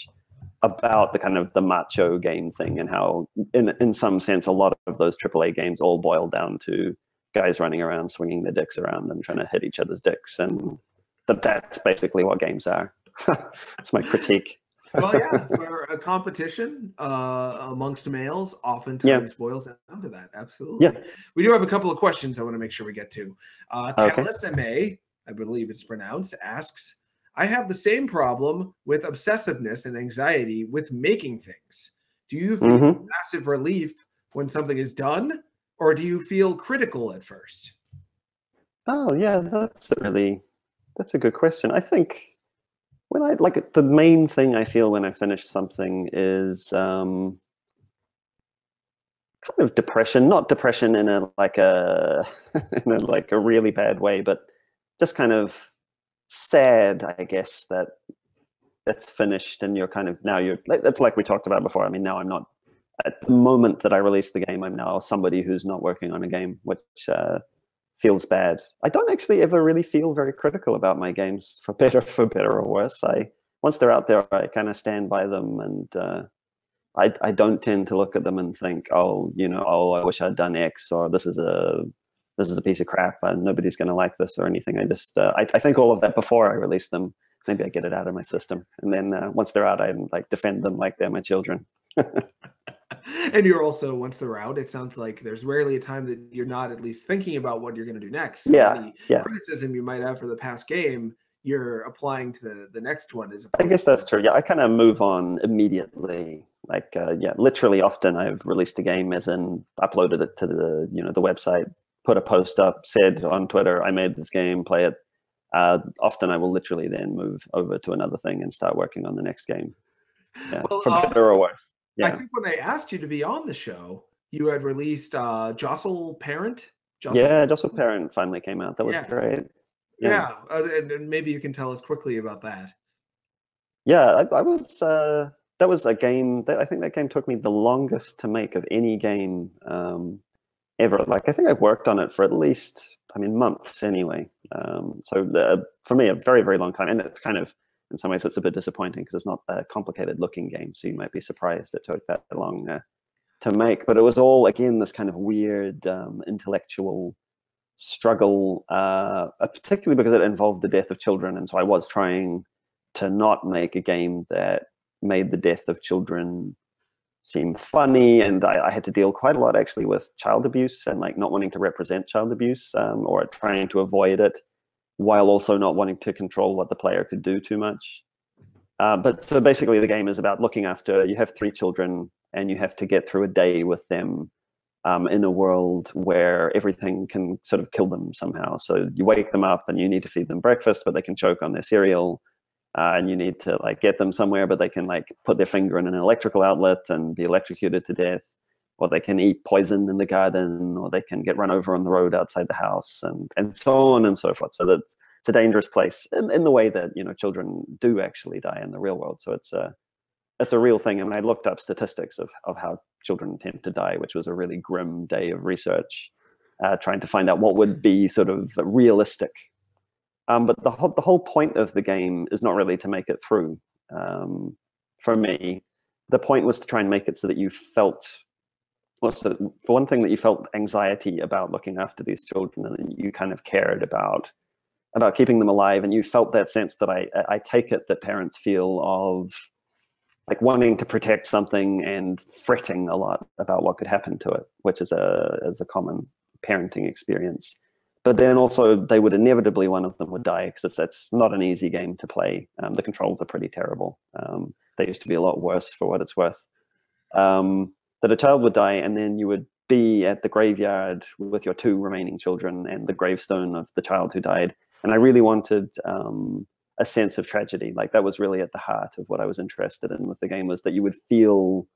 about the kind of the macho game thing and how, in some sense, a lot of those AAA games all boil down to guys running around, swinging their dicks around and trying to hit each other's dicks. And that's basically what games are. It's my critique. Well, yeah, for a competition amongst males oftentimes boils down to that. Absolutely. Yeah. We do have a couple of questions I want to make sure we get to. Catalyst MA, I believe it's pronounced, asks, I have the same problem with obsessiveness and anxiety with making things. Do you feel massive relief when something is done, or do you feel critical at first? Oh, yeah, that's a good question. I think when the main thing I feel when I finish something is kind of depression, not depression in a really bad way, but just kind of sad, I guess, that it's finished and you're kind of, it's like we talked about before. I mean, now I'm not, at the moment that I release the game, I'm now somebody who's not working on a game, which feels bad. I don't actually ever really feel very critical about my games, for better or worse. Once they're out there, I kind of stand by them, and I don't tend to look at them and think, I wish I'd done X, or this is a piece of crap and nobody's going to like this or anything. I just I think all of that before I release them. Maybe I get it out of my system, and then once they're out, I defend them like they're my children. And you're also, once they're out, it sounds like there's rarely a time that you're not at least thinking about what you're going to do next. So any criticism you might have for the past game, you're applying to the next one. I guess that's true. Yeah, I kind of move on immediately. Literally often I've released a game as in uploaded it to the website, put a post up, said on Twitter, I made this game, play it. Often I will literally then move over to another thing and start working on the next game. Yeah, well, for better or worse. Yeah. I think when they asked you to be on the show, you had released Jostle Parent. Jostle Parent finally came out. That was great. Yeah, and maybe you can tell us quickly about that. Yeah, I was. That was a game. I think that game took me the longest to make of any game ever. I think I worked on it for at least, months anyway. So for me, a very, very long time. And it's kind of in some ways it's a bit disappointing because it's not a complicated looking game, so you might be surprised it took that long to make. But it was all, again, this kind of weird intellectual struggle, particularly because it involved the death of children, and so I was trying to not make a game that made the death of children seem funny, and I had to deal quite a lot actually with child abuse and like not wanting to represent child abuse, or trying to avoid it while also not wanting to control what the player could do too much. But so basically the game is about looking after, you have 3 children and you have to get through a day with them in a world where everything can sort of kill them somehow. So you wake them up and you need to feed them breakfast, but they can choke on their cereal. And you need to like get them somewhere, but they can like put their finger in an electrical outlet and be electrocuted to death, or they can eat poison in the garden, or they can get run over on the road outside the house, and so on and so forth. So that it's a dangerous place in the way that, you know, children do actually die in the real world. So it's a real thing. And I looked up statistics of how children tend to die, which was a really grim day of research, trying to find out what would be sort of realistic. But the whole point of the game is not really to make it through. For me, the point was to try and make it so that you felt, well, so for one thing, that you felt anxiety about looking after these children, and you kind of cared about keeping them alive, and you felt that sense that I take it that parents feel of like wanting to protect something and fretting a lot about what could happen to it, which is a common parenting experience. But then also they would inevitably, one of them would die, because that's not an easy game to play. The controls are pretty terrible. They used to be a lot worse for what it's worth. That a child would die, and then you would be at the graveyard with your 2 remaining children and the gravestone of the child who died. And I really wanted a sense of tragedy. Like that was really at the heart of what I was interested in with the game, was that you would feel,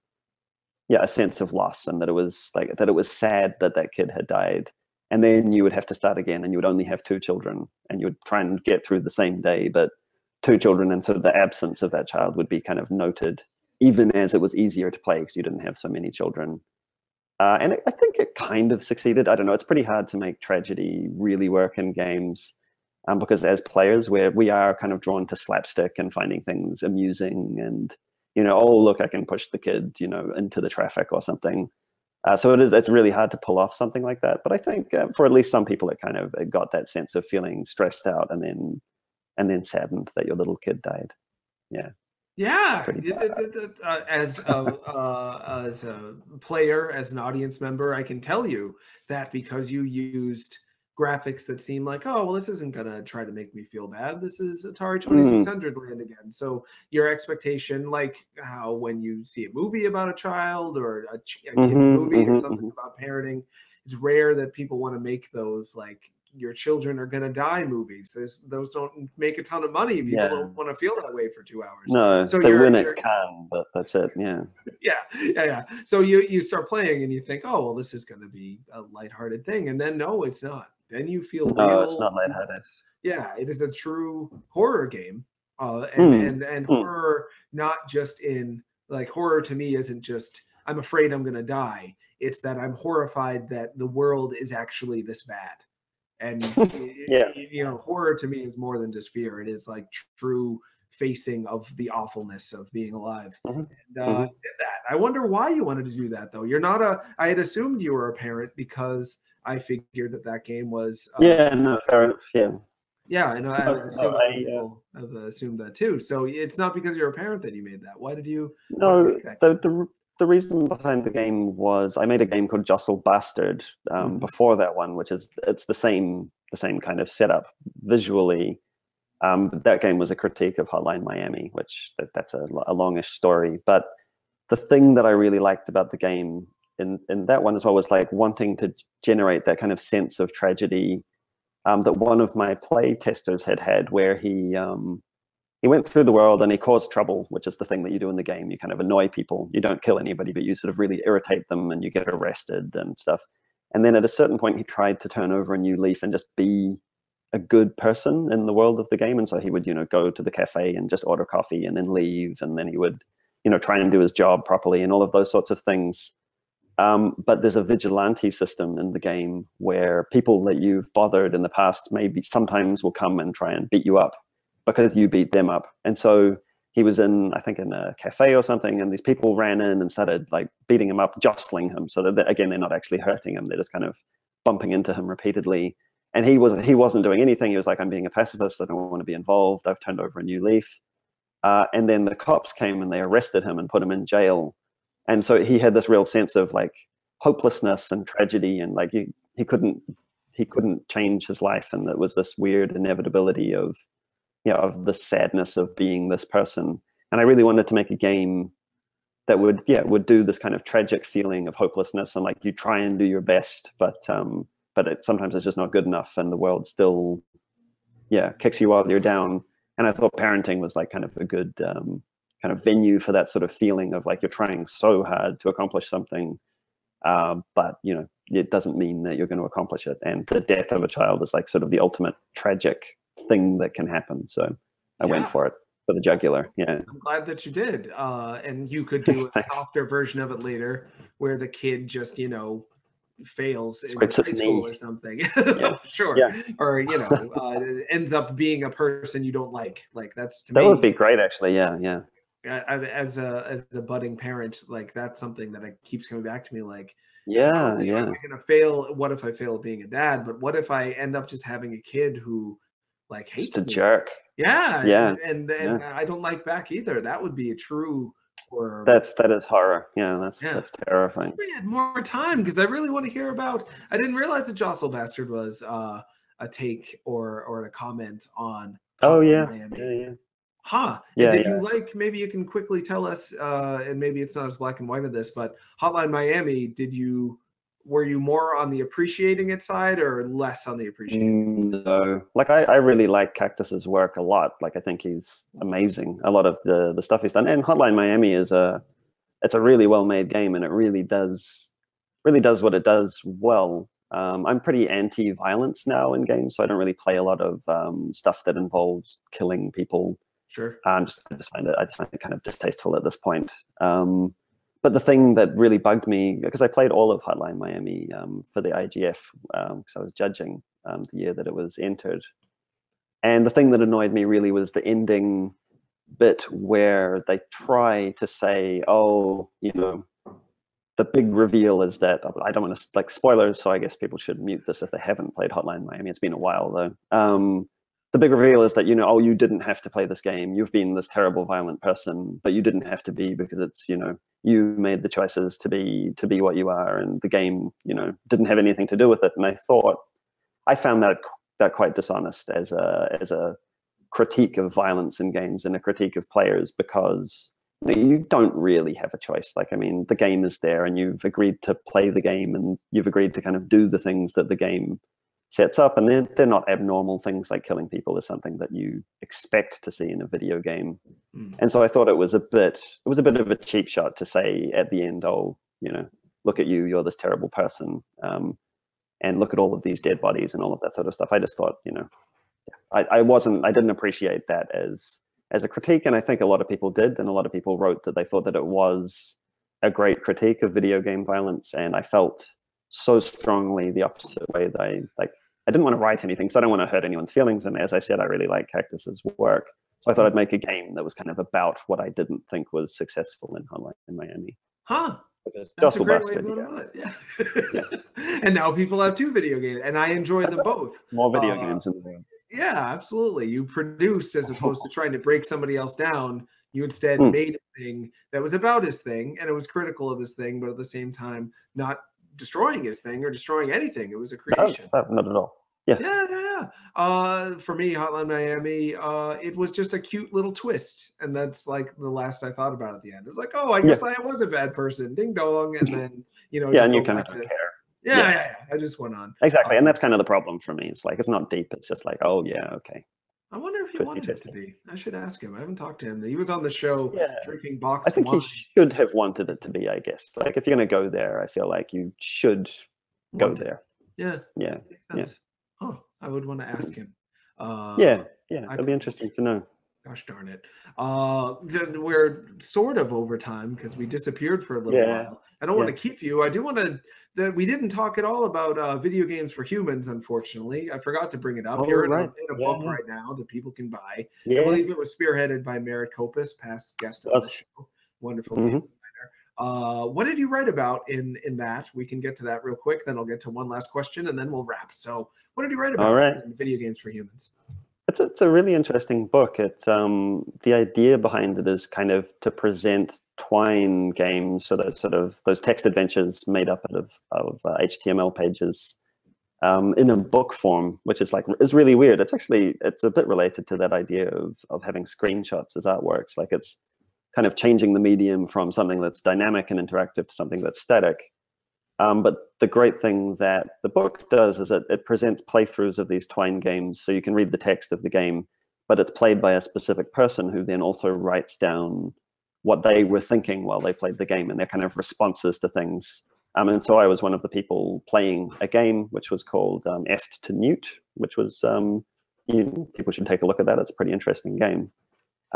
a sense of loss, and that it was sad that kid had died. And then you would have to start again, and you would only have 2 children, and you would try and get through the same day, but 2 children, and so the absence of that child would be kind of noted, even as it was easier to play because you didn't have so many children. And I think it kind of succeeded. I don't know. It's pretty hard to make tragedy really work in games, because as players, we are kind of drawn to slapstick and finding things amusing, and oh look, I can push the kid into the traffic or something. So it's really hard to pull off something like that. But I think for at least some people, it got that sense of feeling stressed out and then saddened that your little kid died. Yeah. Yeah. As a player, as an audience member, I can tell you that because you used graphics that seem like, oh, well, this isn't going to try to make me feel bad. This is Atari 2600 land again. So your expectation, like how when you see a movie about a child or a kid's movie or something about parenting, it's rare that people want to make those like your children are going to die movies. Those don't make a ton of money. People don't want to feel that way for 2 hours. No, so they win it can, but that's it. Yeah. Yeah. So you start playing and you think, oh, well, this is going to be a lighthearted thing. And then, no, it's not. Then you feel no, it's not lighthearted. Yeah, it is a true horror game. And horror, not just in, like, horror to me isn't just, I'm afraid I'm going to die. It's that I'm horrified that the world is actually this bad. And, horror to me is more than just fear. It is like true facing of the awfulness of being alive. And did that. I wonder why you wanted to do that, though. You're not I had assumed you were a parent because I figured that game was. Fair enough. Yeah. Yeah, and people have assumed that too. So it's not because you're a parent that you made that. Why did you? No, the reason behind the game was I made a game called Jostle Bastard before that one, which is it's the same kind of setup visually. That game was a critique of Hotline Miami, which that's a longish story. But the thing that I really liked about the game in that one as well was like wanting to generate that kind of sense of tragedy that one of my play testers had, where he went through the world and he caused trouble, which is the thing that you do in the game. You kind of annoy people. You don't kill anybody, but you sort of really irritate them and you get arrested and stuff. And then at a certain point, he tried to turn over a new leaf and just be a good person in the world of the game. And so he would, go to the cafe and just order coffee and then leave. And then he would, try and do his job properly and all of those sorts of things. But there's a vigilante system in the game where people that you've bothered in the past maybe sometimes will come and try and beat you up. because you beat them up. And so he was I think in a cafe or something, and these people ran in and started like beating him up, jostling him. So that, again, they're not actually hurting him; they're just kind of bumping into him repeatedly. And he wasn't doing anything. He was like, "I'm being a pacifist. I don't want to be involved. I've turned over a new leaf." And then the cops came and they arrested him and put him in jail. And so he had this real sense of like hopelessness and tragedy, and like he couldn't change his life, and it was this weird inevitability of of the sadness of being this person. And I really wanted to make a game that would do this kind of tragic feeling of hopelessness, and like you try and do your best, but sometimes it's just not good enough, and the world still kicks you while you're down. And I thought parenting was like kind of a good kind of venue for that sort of feeling of like you're trying so hard to accomplish something, but it doesn't mean that you're going to accomplish it. And the death of a child is like sort of the ultimate tragic thing that can happen. So I went for it, for the jugular. Yeah, I'm glad that you did. And you could do a softer version of it later, where the kid just fails in high school or something. Sure. Yeah. Or ends up being a person you don't like. Like that's to me. That would be great, actually. Yeah. As a budding parent, like that's something that keeps coming back to me. Like, am I gonna fail? What if I fail at being a dad? But what if I end up just having a kid who like hates just a me? jerk? Yeah. And I don't like back either. That would be a true horror. That is horror. Yeah, that's terrifying. We had more time because I really want to hear about. I didn't realize that Jostle Bastard was a take or a comment on. Miami. Yeah. Huh. Yeah, did you like? Maybe you can quickly tell us, and maybe it's not as black and white of this, but Hotline Miami. Were you more on the appreciating it side or less on the appreciating? No, like I really like Cactus's work a lot. Like I think he's amazing. A lot of the stuff he's done, and Hotline Miami it's a really well made game, and it really does what it does well. I'm pretty anti-violence now in games, so I don't really play a lot of stuff that involves killing people. Sure. I just find it kind of distasteful at this point. But the thing that really bugged me, because I played all of Hotline Miami for the IGF, because I was judging the year that it was entered. And the thing that annoyed me really was the ending bit where they try to say, the big reveal is that, I don't want to, like, spoilers, so I guess people should mute this if they haven't played Hotline Miami. It's been a while, though. The big reveal is that, you didn't have to play this game. You've been this terrible, violent person, but you didn't have to be, because it's, you made the choices to be what you are, and the game, didn't have anything to do with it. And I found that quite dishonest as a critique of violence in games and a critique of players, because you don't really have a choice. Like, I mean, the game is there, and you've agreed to play the game, and you've agreed to kind of do the things that the game sets up, and they're not abnormal things. Like killing people is something that you expect to see in a video game. And so I thought it was a bit of a cheap shot to say at the end, look at you're this terrible person, and look at all of these dead bodies and all of that sort of stuff. I just thought, I didn't appreciate that as a critique, and I think a lot of people did, and a lot of people wrote that they thought that it was a great critique of video game violence, and I felt so strongly the opposite way that I didn't want to write anything, so I don't want to hurt anyone's feelings. And as I said, I really like Cactus's work, so I thought I'd make a game that was kind of about what I didn't think was successful in Hotline in Miami. Huh. That's a great way to go about it. Yeah. And now people have two video games, and I enjoy them both. More video games in the world. Yeah, absolutely. You produce, as opposed to trying to break somebody else down. You instead made a thing that was about his thing, and it was critical of his thing, but at the same time not destroying his thing or destroying anything. It was a creation. No, not at all. Yeah. For me, Hotline Miami, it was just a cute little twist, and that's like the last I thought about at the end. It was like, I guess I was a bad person, ding dong, and then and you kind of don't care. Yeah. I just went on. Exactly, and that's kind of the problem for me. It's like, it's not deep. It's just like, okay. I wonder if he wanted it to be. I should ask him. I haven't talked to him. He was on the show drinking boxed wine. I think he should have wanted it to be, I guess. Like, if you're going to go there, I feel like you should go there. Yeah. Yeah. Oh, I would want to ask him. It'd be interesting to know. Gosh darn it. We're sort of over time because we disappeared for a little Yeah. while. I don't want Yeah. to keep you. I do want to. We didn't talk at all about video games for humans, unfortunately. I forgot to bring it up. Oh, You're right. in a Yeah, book yeah. right now that people can buy. I Yeah. believe it was spearheaded by Merritt Kopis, past guest on the show. Wonderful game designer. What did you write about in that? We can get to that real quick. Then I'll get to one last question, and then we'll wrap. So, what did you write about in video games for humans? It's a really interesting book. It's the idea behind it is kind of to present Twine games, so those text adventures made up out of HTML pages in a book form, which is really weird. It's a bit related to that idea of having screenshots as artworks. Like it's kind of changing the medium from something that's dynamic and interactive to something that's static. But the great thing that the book does is it presents playthroughs of these Twine games, so you can read the text of the game, but it's played by a specific person who then also writes down what they were thinking while they played the game and their kind of responses to things. And so I was one of the people playing a game which was called Eft to Newt, which was, people should take a look at that. It's a pretty interesting game.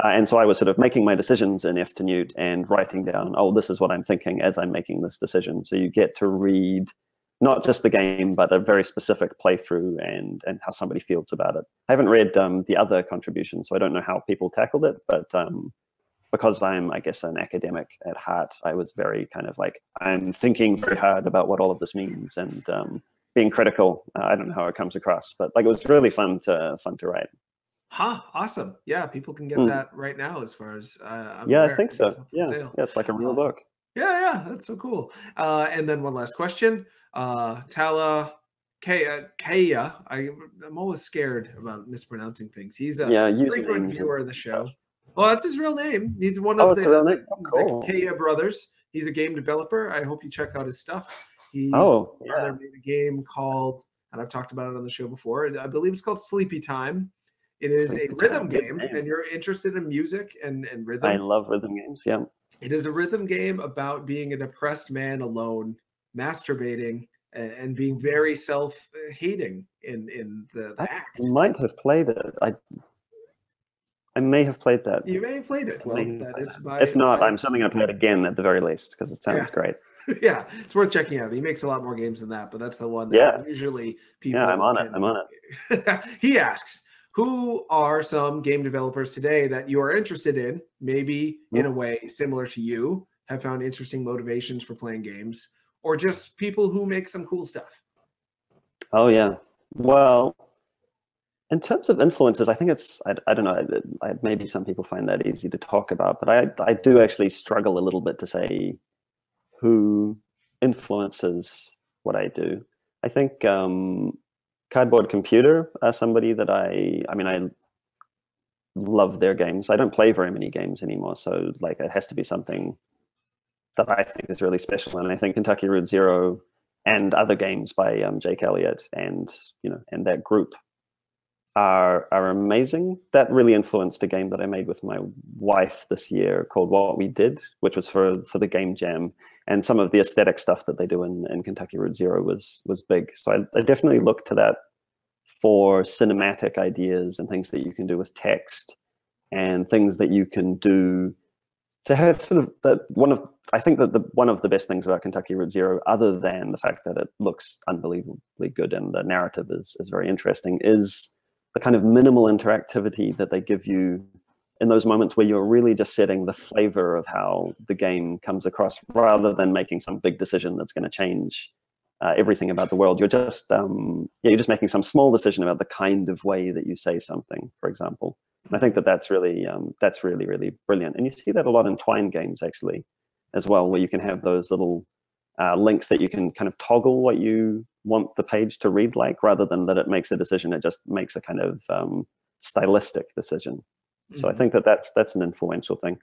And so I was sort of making my decisions in Eft to Newt and writing down, oh, this is what I'm thinking as I'm making this decision. So you get to read not just the game, but a very specific playthrough and how somebody feels about it. I haven't read the other contributions, so I don't know how people tackled it, but because I'm, I guess, an academic at heart, I was very kind of like, I'm thinking very hard about what all of this means and being critical. I don't know how it comes across, but like it was really fun to write. Awesome. Yeah, people can get that right now as far as I'm Yeah, aware. I think so. Yeah, it's like a real book. Yeah, that's so cool. And then one last question. Tala Kaya, I'm always scared about mispronouncing things. He's a frequent viewer of the show. Well, that's his real name. He's one of the Kaya brothers. He's a game developer. I hope you check out his stuff. His brother made a game called, and I've talked about it on the show before, I believe it's called Sleepy Time. It is a rhythm game, and you're interested in music and rhythm. I love rhythm games, yeah. It is a rhythm game about being a depressed man alone, masturbating, and being very self-hating in the act. I might have played it. I may have played that. You may have played it. Well, that is if not, I'm certainly going to play it again at the very least, because it sounds great. Yeah, it's worth checking out. He makes a lot more games than that, but that's the one that usually people... Yeah, I'm on it. He asks, who are some game developers today that you are interested in, maybe in a way similar to you, have found interesting motivations for playing games, or just people who make some cool stuff? Oh, yeah. Well, in terms of influences, I think it's, I don't know, maybe some people find that easy to talk about, but I do actually struggle a little bit to say who influences what I do. I think Cardboard Computer are somebody that I love their games. I don't play very many games anymore, so like it has to be something that I think is really special. And I think Kentucky Route Zero and other games by Jake Elliott and that group are amazing. That really influenced a game that I made with my wife this year called What We Did, which was for the Game Jam. And some of the aesthetic stuff that they do in Kentucky Route Zero was big. So I definitely look to that for cinematic ideas and things that you can do with text and things that you can do to have sort of that I think that one of the best things about Kentucky Route Zero, other than the fact that it looks unbelievably good and the narrative is very interesting, is the kind of minimal interactivity that they give you in those moments where you're really just setting the flavor of how the game comes across, rather than making some big decision that's going to change everything about the world. You're just making some small decision about the kind of way that you say something, for example. And I think that's really brilliant. And you see that a lot in Twine games actually, as well, where you can have those little links that you can kind of toggle what you want the page to read like, rather than that it makes a decision. It just makes a kind of stylistic decision. So I think that's an influential thing.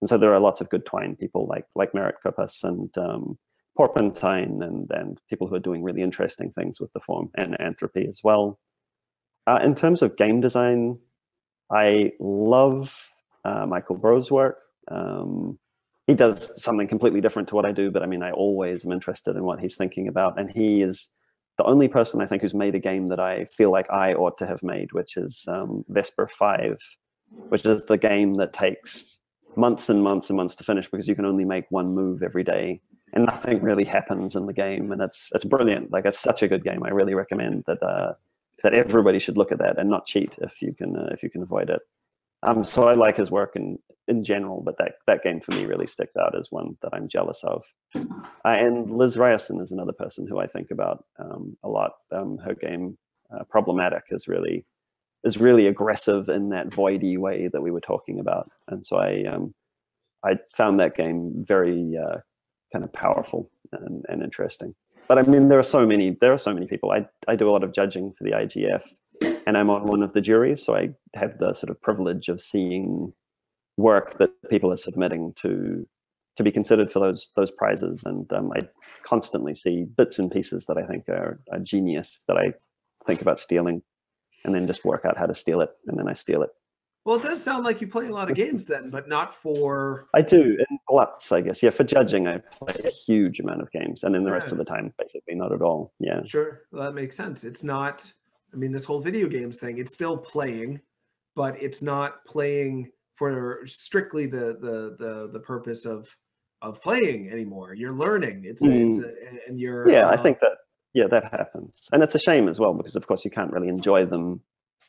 And so there are lots of good Twine people like Merritt Kopis and Porpentine and people who are doing really interesting things with the form, and Entropy as well. In terms of game design, I love Michael Bro's work. He does something completely different to what I do, but I mean, I always am interested in what he's thinking about. And he is the only person I think who's made a game that I feel like I ought to have made, which is Vesper 5, which is the game that takes months and months and months to finish because you can only make one move every day and nothing really happens in the game. And it's brilliant. Like, it's such a good game. I really recommend that everybody should look at that and not cheat if you can avoid it. So I like his work in general, but that game for me really sticks out as one that I'm jealous of. And Liz Ryerson is another person who I think about a lot. Her game, Problematic, is really aggressive in that voidy way that we were talking about. And so I found that game very kind of powerful and interesting. But I mean, there are so many people. I do a lot of judging for the IGF, and I'm on one of the juries, so I have the sort of privilege of seeing work that people are submitting to be considered for those prizes. And I constantly see bits and pieces that I think are genius that I think about stealing, and then just work out how to steal it, and then I steal it. Well, it does sound like you play a lot of games then, but not for... I do, in lots, I guess. Yeah, for judging, I play a huge amount of games, and then the rest of the time, basically not at all. Yeah. Sure, well, that makes sense. It's not, I mean, this whole video games thing, it's still playing, but it's not playing for strictly the purpose of playing anymore. You're learning. And you're... Yeah, I think that happens. And it's a shame as well, because of course you can't really enjoy them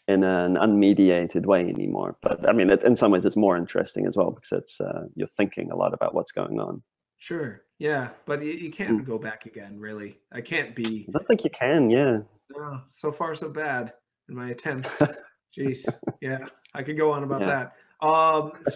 in an unmediated way anymore. But I mean, in some ways it's more interesting as well, because it's you're thinking a lot about what's going on. Sure, yeah, but you can't go back again, really. I can't be... I don't think you can, yeah. No, so far so bad in my attempts. Jeez, yeah, I could go on about that.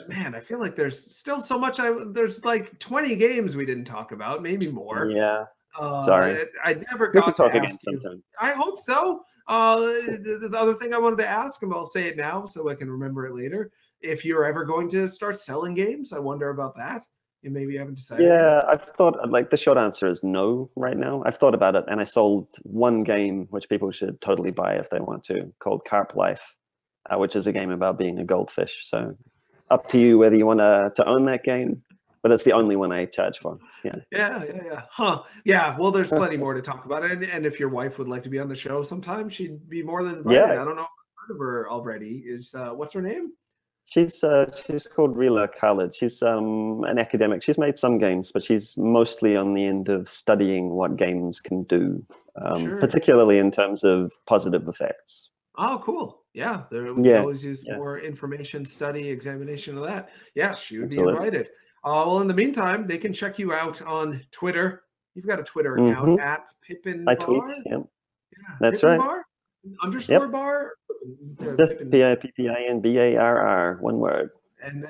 Man, I feel like there's still so much. There's like 20 games we didn't talk about, maybe more. Yeah. Sorry. I never got to ask you. Sometime. I hope so. The other thing I wanted to ask, and I'll say it now so I can remember it later. If you're ever going to start selling games, I wonder about that. You maybe haven't decided. Yeah, I've thought, like, the short answer is no right now. I've thought about it, and I sold one game, which people should totally buy if they want to, called Carp Life, which is a game about being a goldfish. So up to you whether you want to own that game, but it's the only one I charge for. Yeah. Yeah. Huh. Yeah. Well, there's plenty more to talk about. And if your wife would like to be on the show sometime, she'd be more than invited. Yeah. I don't know if I've heard of her already. What's her name? She's called Rila Khalid. She's an academic. She's made some games, but she's mostly on the end of studying what games can do, particularly in terms of positive effects. Oh, cool. Yeah. We can always use more information, study, examination of that. Yes, she would be invited. Well, in the meantime, they can check you out on Twitter. You've got a Twitter account at Pippin Barr. I tweet, yeah. That's Pippin right. Barr? Underscore Barr? Just PIPPINBARR, one word. And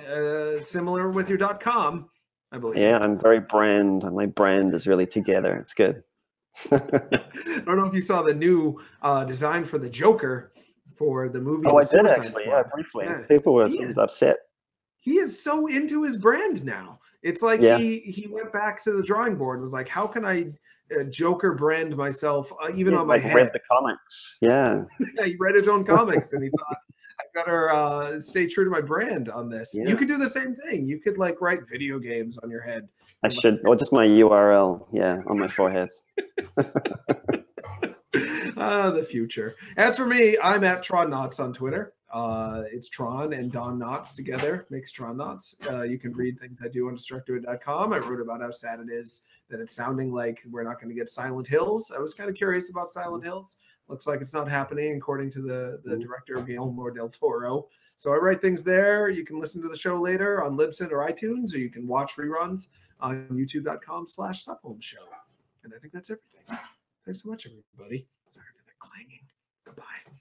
similar with your .com, I believe. Yeah, my brand is really together. It's good. I don't know if you saw the new design for the Joker for the movie. Oh, I did actually, briefly. Yeah. People were upset. He is so into his brand now. It's like he went back to the drawing board and was like, how can I Joker brand myself even on my head? Read the comics. Yeah. He read his own comics and he thought, I better stay true to my brand on this. Yeah. You could do the same thing. You could like write video games on your head. I should, or just my URL, on my forehead. The future. As for me, I'm at Tron Knots on Twitter. It's Tron and Don Knotts together makes Tron Knots. You can read things I do on destructoid.com. I wrote about how sad it is that it's sounding like we're not going to get Silent Hills. I was kind of curious about Silent Hills. Looks like it's not happening according to the director, Guillermo del Toro. So I write things there. You can listen to the show later on Libsyn or iTunes, or you can watch reruns on youtube.com/Sup Holmes show. And I think that's everything. Thanks so much, everybody. Sorry for the clanging. Goodbye.